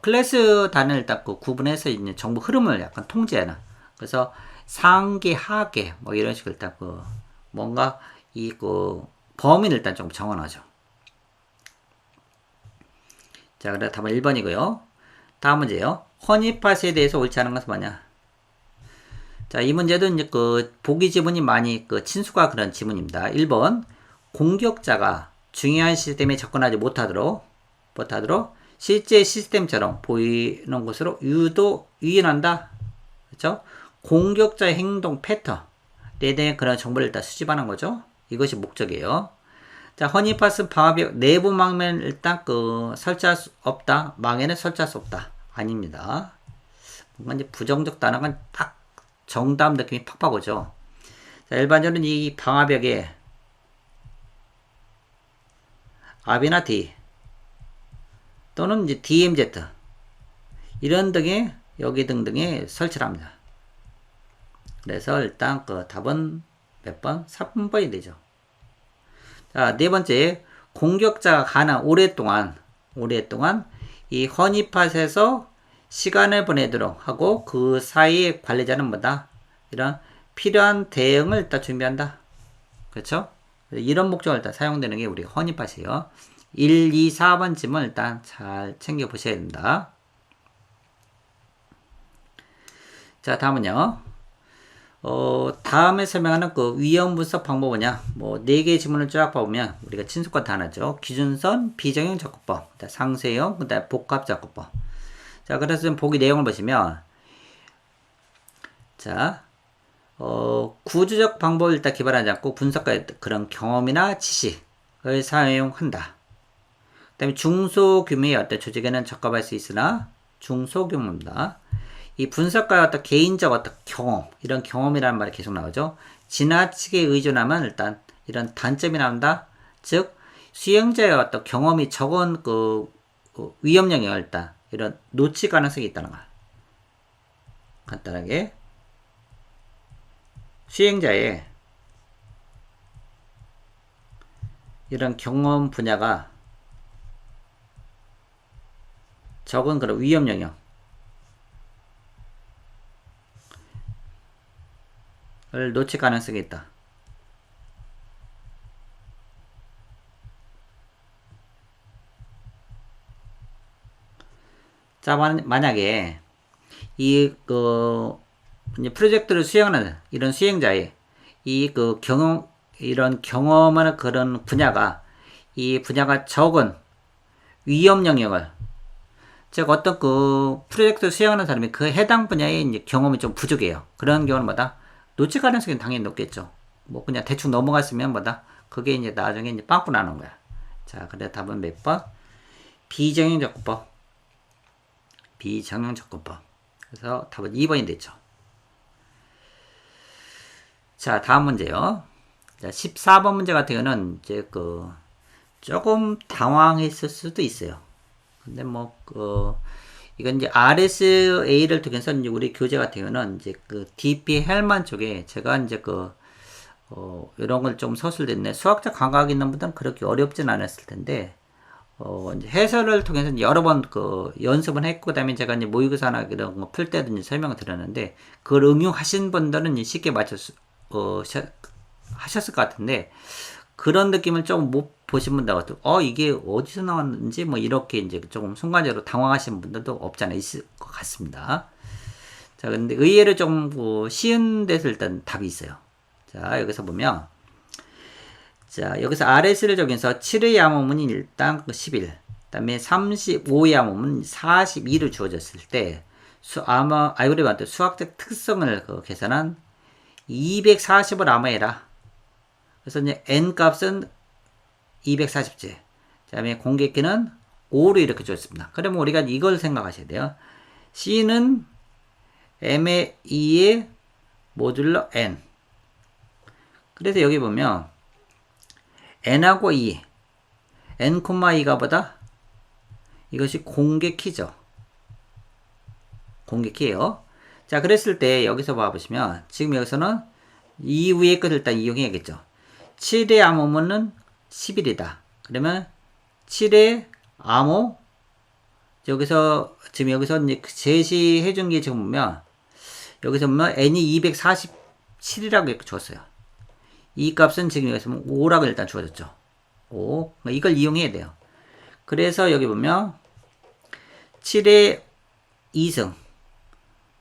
클래스 단을 일단 구분해서 있는 정보 흐름을 약간 통제하는. 그래서 상계, 하계, 뭐 이런 식으로 일단 뭔가 범위를 일단 좀 정원하죠. 자, 그래서 답은 1번이고요. 다음 문제요. 허니팟에 대해서 옳지 않은 것은 뭐냐? 자, 이 문제도 이제 보기 지문이 많이 친수가 그런 지문입니다. 1번. 공격자가 중요한 시스템에 접근하지 못하도록 실제 시스템처럼 보이는 것으로 유인한다. 그렇죠? 공격자의 행동 패턴에 대한 그런 정보를 일단 수집하는 거죠. 이것이 목적이에요. 자, 허니팟은 방화벽 내부 망면을 일단 설치할 수 없다. 망에는 설치할 수 없다. 아닙니다. 뭔가 이제 부정적 단어가 딱 정답 느낌이 팍팍 오죠. 자, 일반적으로 이 방화벽에 아비나 D 또는 이제 DMZ 이런 등의 여기 등등에 설치를 합니다. 그래서 일단 답은 몇 번? 3번이 되죠. 자, 네 번째, 공격자가 가능 오랫동안 이 허니팟에서 시간을 보내도록 하고 그 사이에 관리자는 뭐다? 이런 필요한 대응을 일단 준비한다. 그렇죠? 이런 목적을 일단 사용되는 게 우리 허니팟이에요. 1, 2, 4번 질문 일단 잘 챙겨 보셔야 된다. 자, 다음은요. 다음에 설명하는 위험 분석 방법은 뭐 4개의 지문을 쫙 보면 우리가 친숙한 단어죠. 기준선, 비정형 접근법, 상세형, 그다음 복합 접근법. 자, 그래서 좀 보기 내용을 보시면, 자, 구조적 방법을 일단 기반하지 않고 분석가의 그런 경험이나 지식을 사용한다. 그 다음에 중소규모의 어떤 조직에는 적합할 수 있으나 중소규모입니다. 이 분석과 어떤 개인적 어떤 경험, 이런 경험이라는 말이 계속 나오죠. 지나치게 의존하면 일단 이런 단점이 나온다. 즉, 수행자의 어떤 경험이 적은 위험 영역을 일단 이런 놓칠 가능성이 있다는 거야. 간단하게. 수행자의 이런 경험 분야가 적은 그런 위험 영역을 놓칠 가능성이 있다. 자, 만약에 이제 프로젝트를 수행하는 이런 수행자의 이런 경험하는 그런 분야가 이 분야가 적은 위험 영역을, 즉 어떤 프로젝트를 수행하는 사람이 그 해당 분야의 이제 경험이 좀 부족해요. 그런 경우는 뭐다? 놓칠 가능성이 당연히 높겠죠. 뭐 그냥 대충 넘어갔으면 뭐다? 그게 이제 나중에 이제 빵꾸 나는 거야. 자, 그래 답은 몇 번? 비정형 접근법. 비정형 접근법. 그래서 답은 2번이 됐죠. 자, 다음 문제요. 자, 14번 문제 같은 경우는 이제 조금 당황했을 수도 있어요. 근데 이건 이제 RSA를 통해서 이제 우리 교재 같은 경우는 이제 DP 헬만 쪽에 제가 이제 이런 걸 좀 서술됐네. 수학적 감각이 있는 분들은 그렇게 어렵진 않았을 텐데, 이제 해설을 통해서 여러 번 연습은 했고, 그 다음에 제가 이제 모의고사나 이런 거 풀 때도 이제 설명을 드렸는데, 그걸 응용하신 분들은 쉽게 하셨을 것 같은데, 그런 느낌을 조금 못 보신 분들 같아요. 이게 어디서 나왔는지, 뭐, 이렇게 이제 조금 순간적으로 당황하시는 분들도 없지 않아 있을 것 같습니다. 자, 근데 의외로 좀 쉬운 데서 일단 답이 있어요. 자, 여기서 보면, 자, 여기서 RS를 적용해서 7의 암호문이 일단 11, 그 다음에 35의 암호문 42를 주어졌을 때, 알고리즘한테 수학적 특성을 계산한 240을 암호해라. 그래서 이제 n 값은 240제. 그 다음에 공개키는 5로 이렇게 줬습니다. 그러면 우리가 이걸 생각하셔야 돼요. C는 M의 2의 모듈러 N. 그래서 여기 보면 N하고 2, N, 2가 보다 이것이 공개키죠. 공개키예요. 자, 그랬을 때 여기서 봐보시면 지금 여기서는 이 위의 것을 일단 이용해야겠죠. 7의 암호문은 11이다. 그러면 7의 암호, 지금 여기서 이제 제시해 준 게 지금 보면, 여기서 보면 n이 247이라고 이렇게 줬어요. 이 값은 지금 여기서 보면 5라고 일단 주어졌죠. 5. 이걸 이용해야 돼요. 그래서 여기 보면 7의 2승,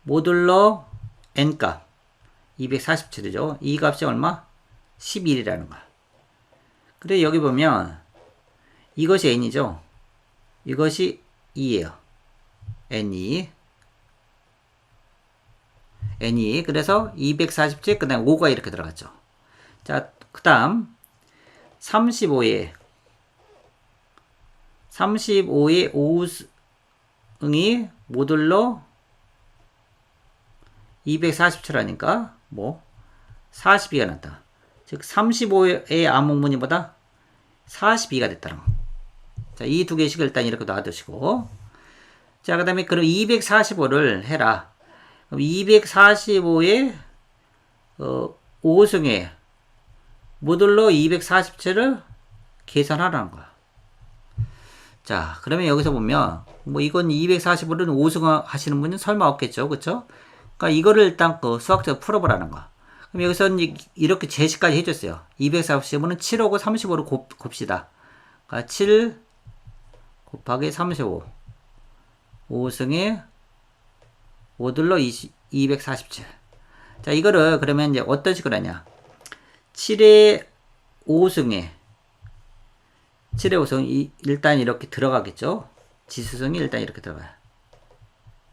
모듈러 n값 247이죠. 이 값이 얼마? 11이라는 거야. 그래 여기 보면 이것이 n이죠. 이것이 2예요. n2. 그래서 247, 그 다음 5가 이렇게 들어갔죠. 자, 그 다음 35의 5승이 모듈러 247하니까 뭐 42가 났다. 즉 35의 암호문이보다 42가 됐다는 거. 자, 이 두 개씩을 일단 이렇게 놔두시고, 자, 그 다음에 그럼 245를 해라. 그럼 245의 5승에 모듈러 247을 계산하라는 거야. 자, 그러면 여기서 보면 뭐 이건 245는 5승 하시는 분은 설마 없겠죠, 그렇죠? 그러니까 이거를 일단 수학적으로 풀어보라는 거야. 그럼 여기서 이렇게 제시까지 해줬어요. 245는 7하고 35로 곱시다. 그러니까 7 곱하기 35. 5승에 모듈러 247. 자, 이거를 그러면 이제 어떤 식으로 하냐. 7의 5승에 7의 5승이 일단 이렇게 들어가겠죠. 지수승이 일단 이렇게 들어가요.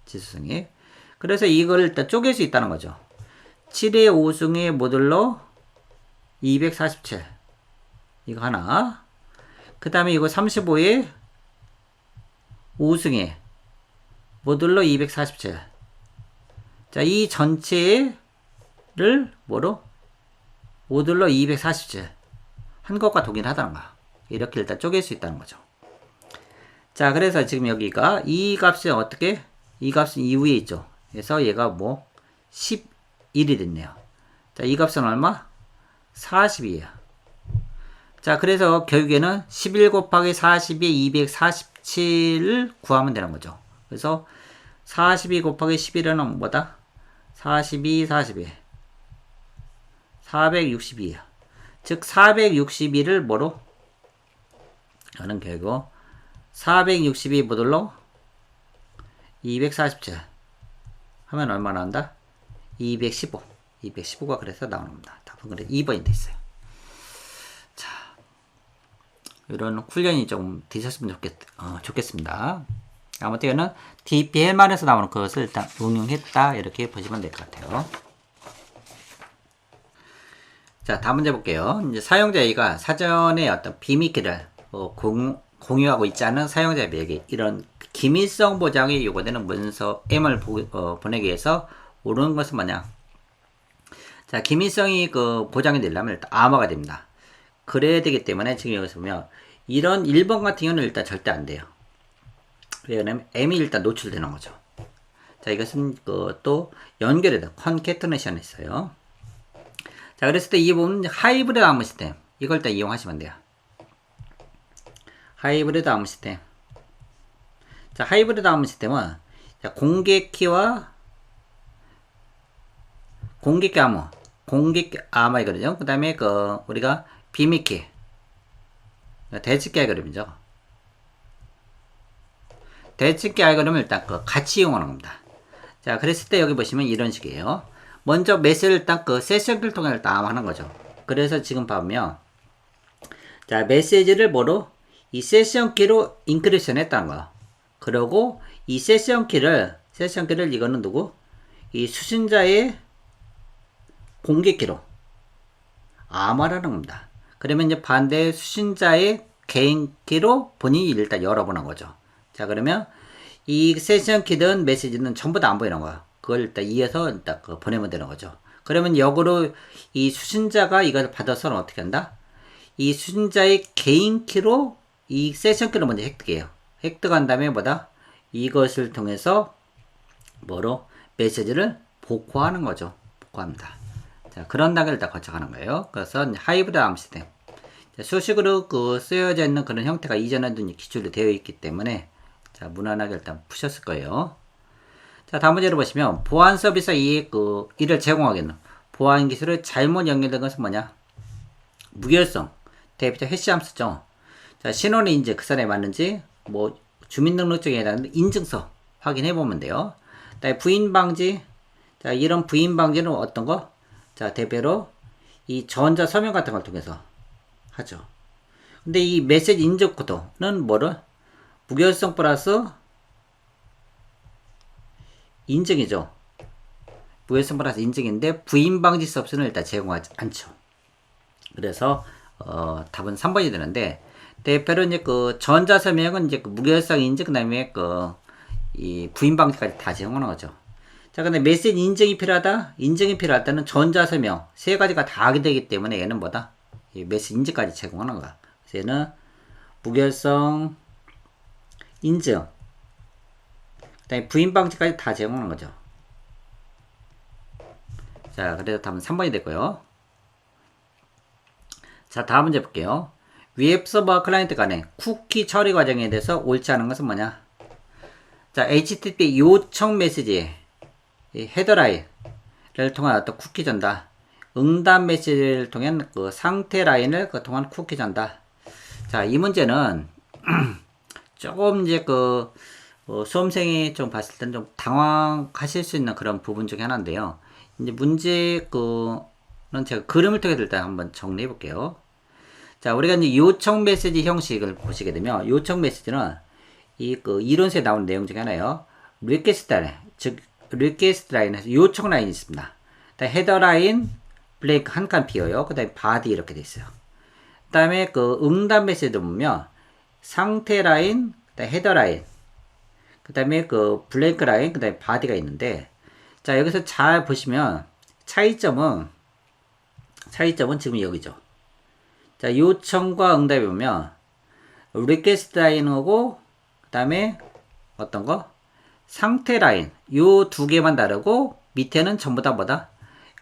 지수승이. 그래서 이걸 일단 쪼갤 수 있다는 거죠. 7의 5승의 모듈러 247. 이거 하나. 그 다음에 이거 35의 5승의 모듈러 247. 자, 이 전체를 뭐로? 모듈러 240줄 한 것과 동일하다는 거야. 이렇게 일단 쪼갤 수 있다는 거죠. 자, 그래서 지금 여기가 이 값은 어떻게? 이 값은 이후에 있죠. 그래서 얘가 뭐 11이 됐네요. 자, 이 값은 얼마? 40이에요. 자, 그래서 결국에는 11 곱하기 42에 247을 구하면 되는 거죠. 그래서 42 곱하기 11은 뭐다? 42, 462에요. 즉 462를 뭐로? 저는 결국 462 모듈러 247 하면 얼마 나온다? 215. 215가 그래서 나오는 겁니다. 답은 그래 2번이 돼 있어요. 자, 이런 훈련이 좀 되셨으면 좋겠습니다. 아무튼 이거는 DPL만에서 나오는 것을 일단 응용했다 이렇게 보시면 될 것 같아요. 자, 다음 문제 볼게요. 이제 사용자 A가 사전에 어떤 비밀키를 공유하고 있지 않은 사용자 B에게 이런 기밀성 보장이 요구되는 문서 M을 보내기 위해서 오르는 것은 뭐냐? 자, 기밀성이 보장이 되려면 일단 암호가 됩니다. 그래야 되기 때문에 지금 여기서 보면 이런 1번 같은 경우는 일단 절대 안 돼요. 왜냐면 M이 일단 노출되는 거죠. 자, 이것은 또 연결해서 컨캐터네이션 있어요. 자, 그랬을 때 이 부분은 하이브리드 암호 시스템. 이걸 일단 이용하시면 돼요. 하이브리드 암호 시스템. 자, 하이브리드 암호 시스템은 공개키와 공개키 암호. 공개키 암호이거든요. 그 다음에 우리가 비밀키. 대칭키 알고리즘이죠. 대칭키 알고리즘을 일단 같이 이용하는 겁니다. 자, 그랬을 때 여기 보시면 이런 식이에요. 먼저 메시지를 일단 세션키를 통해 일단 암호하는 거죠. 그래서 지금 보면 자, 메시지를 뭐로? 이 세션키로 인크리션 했다는 거야. 그리고 이 세션키를 이거는 누구? 이 수신자의 공개키로 암호하는 겁니다. 그러면 이제 반대 수신자의 개인키로 본인이 일단 열어보는 거죠. 자, 그러면 이 세션키든 메시지는 전부 다 안 보이는 거야. 그걸 일단 이어서 일단 보내면 되는 거죠. 그러면 역으로 이 수신자가 이걸 받아서는 어떻게 한다? 이 수신자의 개인키로 이 세션키를 먼저 획득해요. 획득한 다음에 뭐다? 이것을 통해서 뭐로? 메시지를 복호하는 거죠. 복호합니다. 자, 그런 단계를 다 거쳐가는 거예요. 그래서 하이브리드 암호 시스템. 수식으로 쓰여져 있는 그런 형태가 이전에도 기출로 되어 있기 때문에 자, 무난하게 일단 푸셨을 거예요. 자, 다음 문제를 보시면 보안 서비스 이를 제공하겠는 보안 기술을 잘못 연결된 것은 뭐냐? 무결성, 대비적 해시 함수죠. 자, 신원의 인증 그 사람이 맞는지 뭐 주민등록증에 해당하는 인증서 확인해 보면 돼요. 그다음에 부인 방지. 자, 이런 부인 방지는 어떤 거? 자, 대표로 이 전자 서명 같은 걸 통해서 하죠. 근데 이 메시지 인증 코드는 뭐를? 무결성 플러스 인증이죠. 무결성 플러스 인증인데 부인 방지 서비스는 일단 제공하지 않죠. 그래서 답은 3번이 되는데 대표로 이제 전자 서명은 이제 무결성 인증 그다음에 이 부인 방지까지 다 제공하는 거죠. 자, 근데 메시지 인증이 필요하다? 인증이 필요할 때는 전자 서명 세 가지가 다 하게 되기 때문에 얘는 뭐다? 이 메시지 인증까지 제공하는 거야. 그래서 얘는 무결성 인증 그다음에 부인 방지까지 다 제공하는 거죠. 자, 그래서 답은 3번이 됐고요. 자, 다음 문제 볼게요. 웹 서버와 클라이언트 간의 쿠키 처리 과정에 대해서 옳지 않은 것은 뭐냐? 자, HTTP 요청 메시지 헤더라인을 통한 어떤 쿠키 전달, 응답 메시지를 통한 상태 라인을 통한 쿠키 전달. 자, 이 문제는 조금 이제 수험생이 좀 봤을 때는 좀 당황하실 수 있는 그런 부분 중에 하나인데요. 이제 문제 는 제가 그림을 통해서 일단 한번 정리해 볼게요. 자, 우리가 이제 요청 메시지 형식을 보시게 되면 요청 메시지는 이 이론서에 나오는 내용 중에 하나예요. 리퀘스트 라인, 즉 리퀘스트 라인에서 요청 라인이 있습니다. 헤더 라인 블랭크 한 칸 비어요. 그다음에 바디 이렇게 돼 있어요. 그다음에 응답 메시지도 보면 상태 라인, 그다음에 헤더 라인, 그다음에 블랭크 라인, 그다음에 바디가 있는데 자, 여기서 잘 보시면 차이점은 지금 여기죠. 자, 요청과 응답이 보면 리퀘스트 라인하고 그 다음에 어떤 거? 상태 라인 요 두 개만 다르고 밑에는 전부 다 뭐다?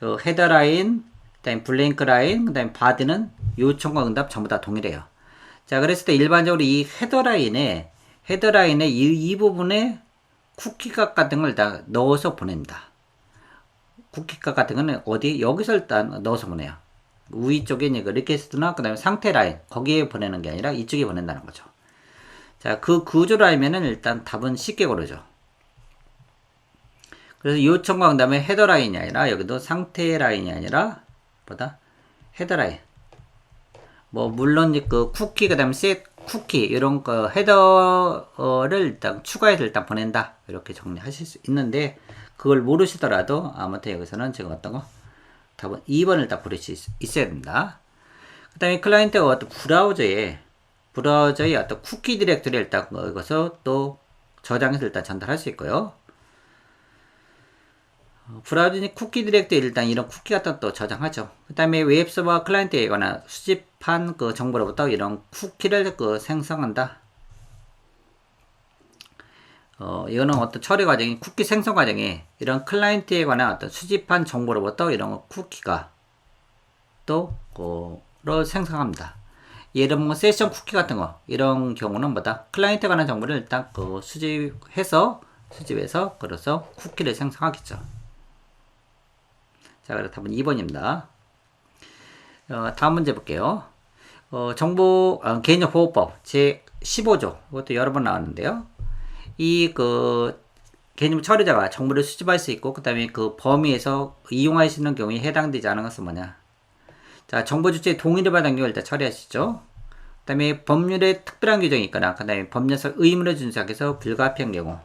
헤더 라인, 그 다음에 블랭크 라인, 그 다음에 바디는 요청과 응답 전부 다 동일해요. 자, 그랬을 때 일반적으로 이 헤더 라인에 이 부분에 쿠키값 같은 걸 다 넣어서 보냅니다. 쿠키값 같은 거는 어디? 여기서 일단 넣어서 보내요. 위 쪽에 이제 그 리퀘스트나 그 다음에 상태 라인 거기에 보내는 게 아니라 이쪽에 보낸다는 거죠. 자, 그 구조를 알면은 일단 답은 쉽게 고르죠. 그래서 요청과 그다음에 헤더 라인이 아니라 여기도 상태 라인이 아니라 뭐다? 헤더 라인. 뭐 물론 그 쿠키 그다음에 셋 쿠키 이런 거 헤더를 일단 추가해서 일단 보낸다 이렇게 정리하실 수 있는데 그걸 모르시더라도 아무튼 여기서는 지금 어떤 거 답은 2번을 딱 고를 수 있어야 됩니다. 그 다음에 클라이언트가 어떤 브라우저에 어떤 쿠키 디렉터리를 일단 이것을 또 저장해서 일단 전달할 수 있고요. 브라우저니 쿠키 디렉터리 일단 이런 쿠키 같은 것도 저장하죠. 그 다음에 웹 서버 클라이언트에 관한 수집한 그 정보로부터 이런 쿠키를 생성한다. 이거는 어떤 처리 과정이 쿠키 생성 과정에 이런 클라이언트에 관한 어떤 수집한 정보로부터 이런 쿠키가 또 로 생성합니다. 예를 들면 세션 쿠키 같은 거 이런 경우는 뭐다? 클라이언트에 관한 정보를 일단 수집해서 그래서 쿠키를 생성하겠죠. 자, 그래서 답은 2번입니다. 다음 문제 볼게요. 개인정보 보호법 제 15조 이것도 여러 번 나왔는데요. 이 개인정보 처리자가 정보를 수집할 수 있고 그 다음에 그 범위에서 이용할 수 있는 경우에 해당되지 않은 것은 뭐냐? 자, 정보 주체의 동의를 받은 경우 일단 처리하시죠. 그 다음에 법률에 특별한 규정이 있거나 그 다음에 법률상 의무를 준수하기 위해서 불가피한 경우,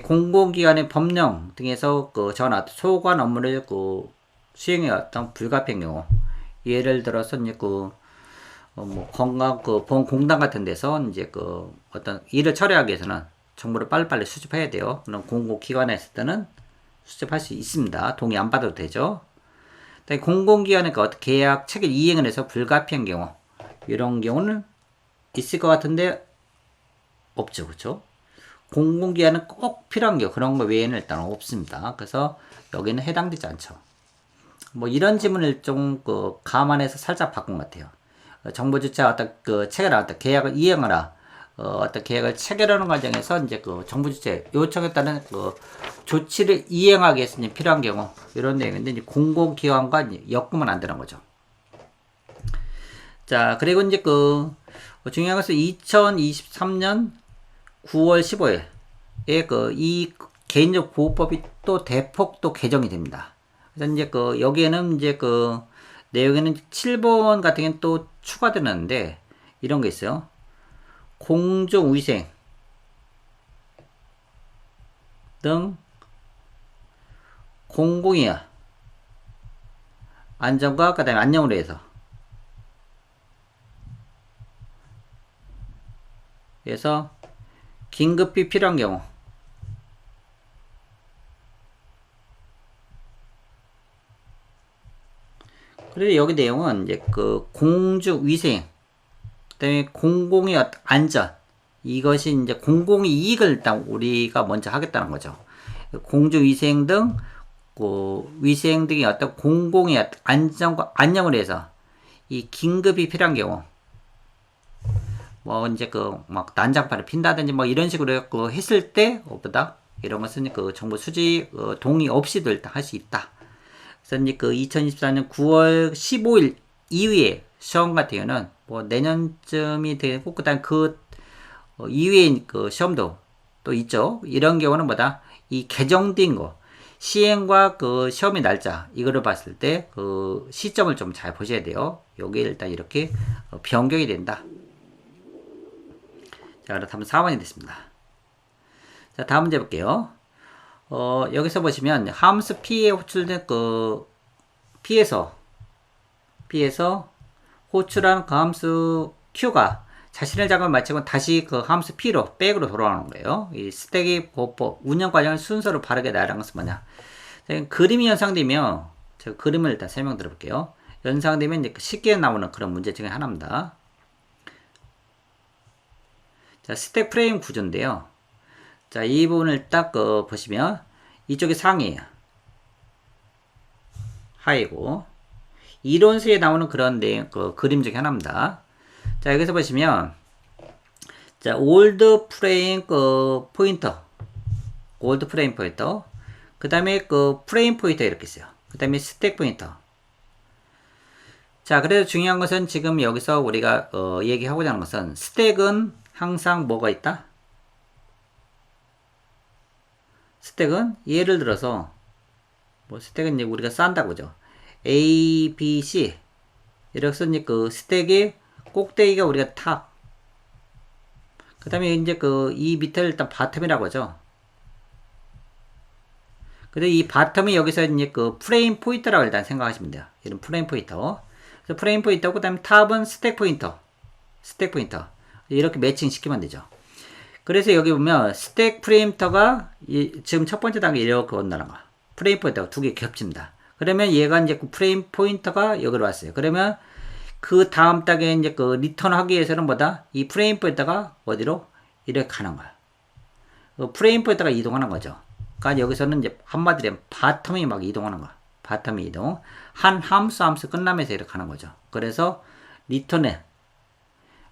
공공기관의 법령 등에서 전화 소관 업무를 수행해 왔던 불가피한 경우, 예를 들어서 이제 보험공단 같은 데서 이제 어떤 일을 처리하기 위해서는 정보를 빨리빨리 수집해야 돼요. 그럼 공공기관에 있을 때는 수집할 수 있습니다. 동의 안 받아도 되죠. 공공기관의 어떤 계약 체결 이행을 해서 불가피한 경우, 이런 경우는 있을 것 같은데 없죠, 그렇죠? 공공기관은 꼭 필요한 경우 그런 거 외에는 일단 없습니다. 그래서 여기는 해당되지 않죠. 뭐 이런 지문을 좀 감안해서 살짝 바꾼 것 같아요. 정보 주체와 어떤 어떤 계약을 이행하라. 어떤 계약을 체결하는 과정에서 이제 정부 주체 요청에 따른 조치를 이행하기 위해서 필요한 경우 이런 내용인데 이제 공공기관과 엮으면 안 되는 거죠. 자, 그리고 이제 중요한 것은 2023년 9월 15일에 이 개인정보 보호법이 또 대폭 또 개정이 됩니다. 그래서 이제 여기에는 이제 내용에는 7번 같은 경우는 또 추가되는데 이런 게 있어요. 공중위생 등 공공의 안전과 그 다음에 안녕을 위해서 긴급히 필요한 경우 그리고 여기 내용은 이제 공중위생 그다음에 공공의 안전 이것이 이제 공공의 이익을 일단 우리가 먼저 하겠다는 거죠. 공중위생 등 위생 등의 어떤 공공의 안전과 안녕을 위해서 이 긴급이 필요한 경우 뭐 이제 막 난장판을 핀다든지 뭐 이런 식으로 했을 때 보다 이런 것은 정보 수집 동의 없이도 일단 할 수 있다. 그래서 이제 2024년 9월 15일 이후에 시험 같은 경우는 뭐 내년쯤이 되고 그다음 이후에 시험도 또 있죠. 이런 경우는 뭐다? 이 개정된 거 시행과 시험의 날짜 이거를 봤을 때 시점을 좀 잘 보셔야 돼요. 여기 일단 이렇게 변경이 된다. 자, 그렇다면 4번이 됐습니다. 자, 다음 문제 볼게요. 여기서 보시면 함수 P에 호출된 P에서 호출한 함수 Q가 자신의 작업을 마치고 다시 그 함수 P로 백으로 돌아오는 거예요. 이 스택의 운영 과정을 순서로 바르게 나열한 것은 뭐냐? 그림이 연상되면 제가 그림을 일단 설명드려 볼게요. 연상되면 이제 쉽게 나오는 그런 문제 중에 하나입니다. 자, 스택 프레임 구조인데요. 자, 이 부분을 딱 보시면 이쪽이 상이에요. 하이고 이론서에 나오는 그런 내용, 그림 중에 하나입니다. 자, 여기서 보시면 자, 올드 프레임 포인터, 올드 프레임 포인터, 그 다음에 프레임 포인터 이렇게 있어요. 그 다음에 스택 포인터. 자, 그래서 중요한 것은 지금 여기서 우리가 얘기하고자 하는 것은 스택은 항상 뭐가 있다? 스택은 예를 들어서 뭐 스택은 이제 우리가 싼다고 그죠? A, B, C 이렇게 이제 그 스택의 꼭대기가 우리가 탑. 그 다음에 이제 이 밑에를 일단 바텀이라고 하죠. 근데 이 바텀이 여기서 이제 프레임 포인터라고 일단 생각하시면 돼요. 이런 프레임 포인터. 그래서 프레임 포인터, 그 다음에 탑은 스택 포인터. 스택 포인터. 이렇게 매칭 시키면 되죠. 그래서 여기 보면 스택 프레임터가 지금 첫 번째 단계 이렇게 온다는 거. 프레임 포인터가 두 개 겹칩니다. 그러면 얘가 이제 프레임 포인터가 여기로 왔어요. 그러면 그 다음 단계에 이제 리턴 하기 위해서는 뭐다? 이 프레임 포인터가 어디로? 이렇게 가는 거야. 프레임 포인터가 이동하는 거죠. 그러니까 여기서는 이제 한마디로 바텀이 막 이동하는 거야. 바텀이 이동. 한 함수 끝나면서 이렇게 가는 거죠. 그래서 리턴에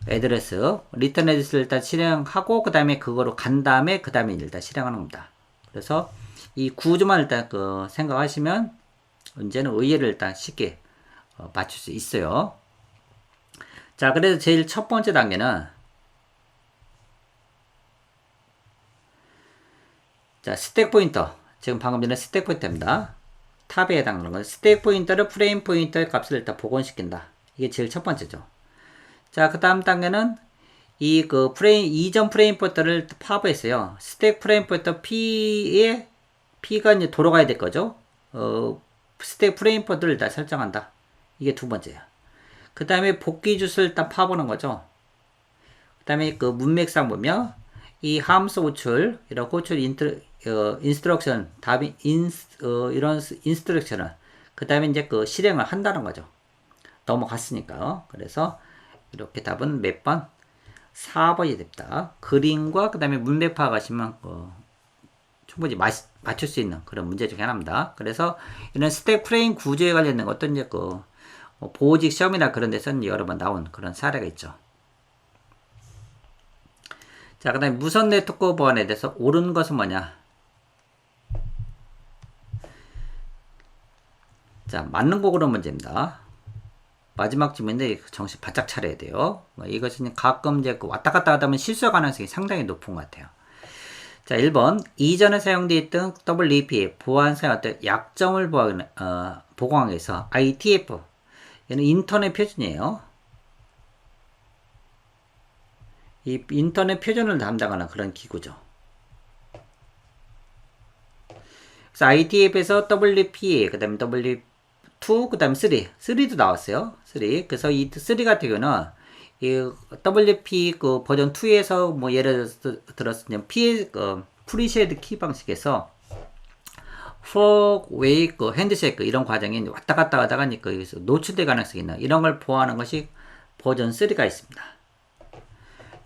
애드레스, 리턴 애드레스를 일단 실행하고 그 다음에 그거로 간 다음에 그 다음에 일단 실행하는 겁니다. 그래서 이 구조만 일단 생각하시면 문제는 의외를 일단 쉽게 맞출 수 있어요. 자, 그래서 제일 첫 번째 단계는 자, 스택 포인터. 지금 방금 전에 스택 포인터입니다. 탑에 해당하는 건 스택 포인터를 프레임 포인터의 값을 일단 복원시킨다. 이게 제일 첫 번째죠. 자, 그 다음 단계는 이 이전 프레임 포인터를 파악했어요. 스택 프레임 포인터 P가 이제 돌아가야 될 거죠. 스택 프레임 포인터를 일단 설정한다. 이게 두 번째야. 그 다음에 복귀 주소를 일단 파보는 거죠. 그 다음에 문맥상 보면 이 함수 호출, 이런 호출 인스트럭션, 답이 이런 인스트럭션을 그 다음에 이제 실행을 한다는 거죠. 넘어갔으니까요. 그래서 이렇게 답은 몇 번? 4번이 됩니다. 그림과 그 다음에 문맥 파악하시면 충분히 맞출 수 있는 그런 문제 중에 하나입니다. 그래서 이런 스택 프레임 구조에 관련된 어떤 이제 보직 시험이나 그런 데서는 여러 번 나온 그런 사례가 있죠. 자, 그 다음에 무선 네트워크 보안에 대해서 옳은 것은 뭐냐? 자, 맞는 거 고른 문제입니다. 마지막 질문인데 정신 바짝 차려야 돼요. 이것은 가끔 이제 왔다 갔다 하다 보면 실수 가능성이 상당히 높은 것 같아요. 자, 1번. 이전에 사용되어 있던 WEP, 보안 사용했던 약점을 보강하기 위해서 ITF. 얘는 인터넷 표준이에요. 이 인터넷 표준을 담당하는 그런 기구죠. 그래서 ITF에서 WPA, 그 다음에 W2, 그 다음에 3도 나왔어요. 3. 그래서 이 3 같은 경우는 이 WP 버전 2에서 뭐 예를 들어서 프리쉐드 키 방식에서 포크, 웨이크, 핸드쉐이크 이런 과정이 왔다 갔다 하다가 여기서 노출될 가능성이 있는 이런 걸 보호하는 것이 버전 3가 있습니다.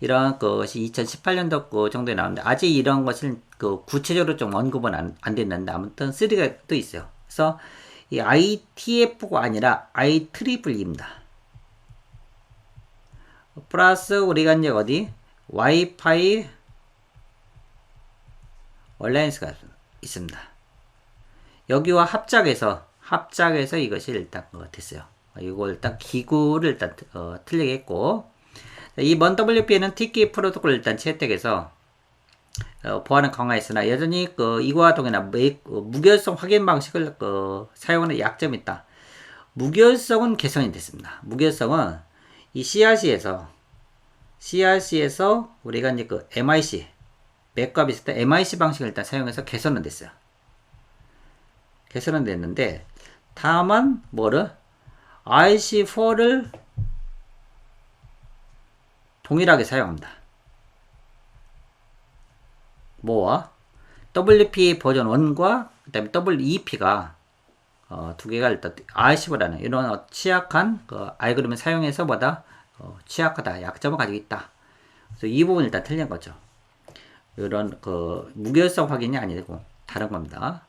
이런 것이 2018년도 정도에 나오는데 아직 이런 것을 구체적으로 좀 언급은 안 됐는데 아무튼 3가 또 있어요. 그래서 이 ITF가 아니라 IEEE입니다. 플러스 우리가 이제 어디 와이파이 얼라이언스가 있습니다. 여기와 합작해서 이것이 일단 됐어요. 이거 일단 기구를 일단 틀리게 했고 이 WP는 TK 프로토콜을 일단 채택해서 보안을 강화했으나 여전히 이와 동일한 무결성 확인 방식을 사용하는 약점이 있다. 무결성은 개선이 됐습니다. 무결성은 이 CRC에서 우리가 이제 MIC 맥과 비슷한 MIC 방식을 일단 사용해서 개선은 됐어요. 개선은 됐는데 다만 뭐를 IC4를 동일하게 사용합니다. 뭐와? WP 버전 1과 그 다음에 WEP가 두 개가 일단 아이시브라는 이런 취약한 그 알고리즘을 사용해서 보다 취약하다, 약점을 가지고 있다. 그래서 이 부분 일단 틀린 거죠. 이런 그 무결성 확인이 아니고 다른 겁니다.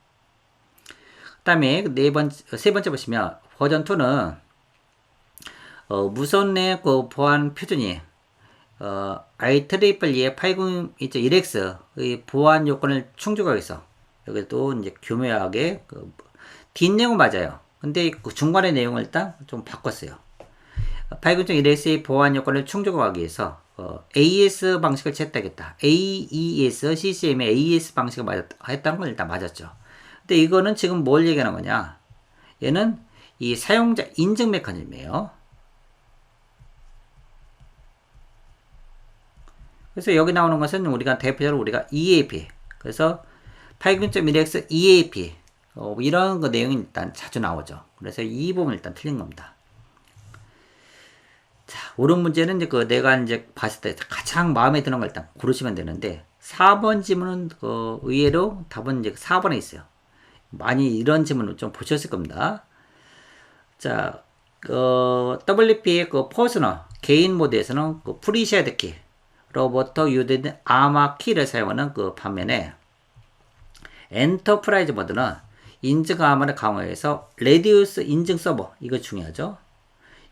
그 다음에 세 번째 보시면 버전 2는 무선 내 그 보안 표준이 IEEE 802.1x의 보안 요건을 충족하기 위해서 여기도 이제 교묘하게 뒷내용은 맞아요. 근데 그 중간의 내용을 일단 좀 바꿨어요. 802.1x의 보안 요건을 충족하기 위해서 AES 방식을 채택했다. AES, CCM의 AES 방식을 했다는 건 일단 맞았죠. 근데 이거는 지금 뭘 얘기하는 거냐? 얘는 이 사용자 인증 메커니즘이에요. 그래서 여기 나오는 것은 우리가 대표적으로 우리가 EAP, 그래서 802.1x EAP 이런 그 내용이 일단 자주 나오죠. 그래서 이 부분 일단 틀린 겁니다. 자, 옳은 문제는 이제 그 내가 이제 봤을 때 가장 마음에 드는 걸 일단 고르시면 되는데 4번 지문은 의외로 답은 이제 4번에 있어요. 많이 이런 지문을 좀 보셨을 겁니다. 자, WP의 그 퍼스널 개인 모드에서는 그 프리쉐드 키 로버터 유대된 아마 키를 사용하는 그 반면에 엔터프라이즈 모드는 인증 암호를 강화해서 레디우스 인증 서버, 이거 중요하죠.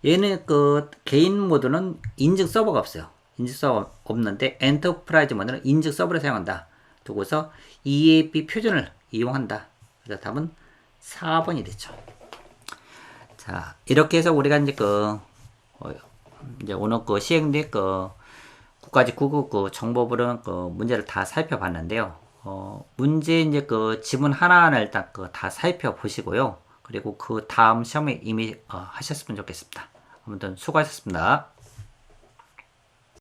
얘는 그 개인 모드는 인증 서버가 없어요. 인증 서버 없는데 엔터프라이즈 모드는 인증 서버를 사용한다. 두고서 EAP 표준을 이용한다. 그래서 답은 4번이 됐죠. 자, 이렇게 해서 우리가 이제 이제 오늘 시행된 국가직 999 정보불은 문제를 다 살펴봤는데요. 문제 이제 지문 하나하나 일단 다 살펴보시고요. 그리고 그 다음 시험에 이미 하셨으면 좋겠습니다. 아무튼 수고하셨습니다.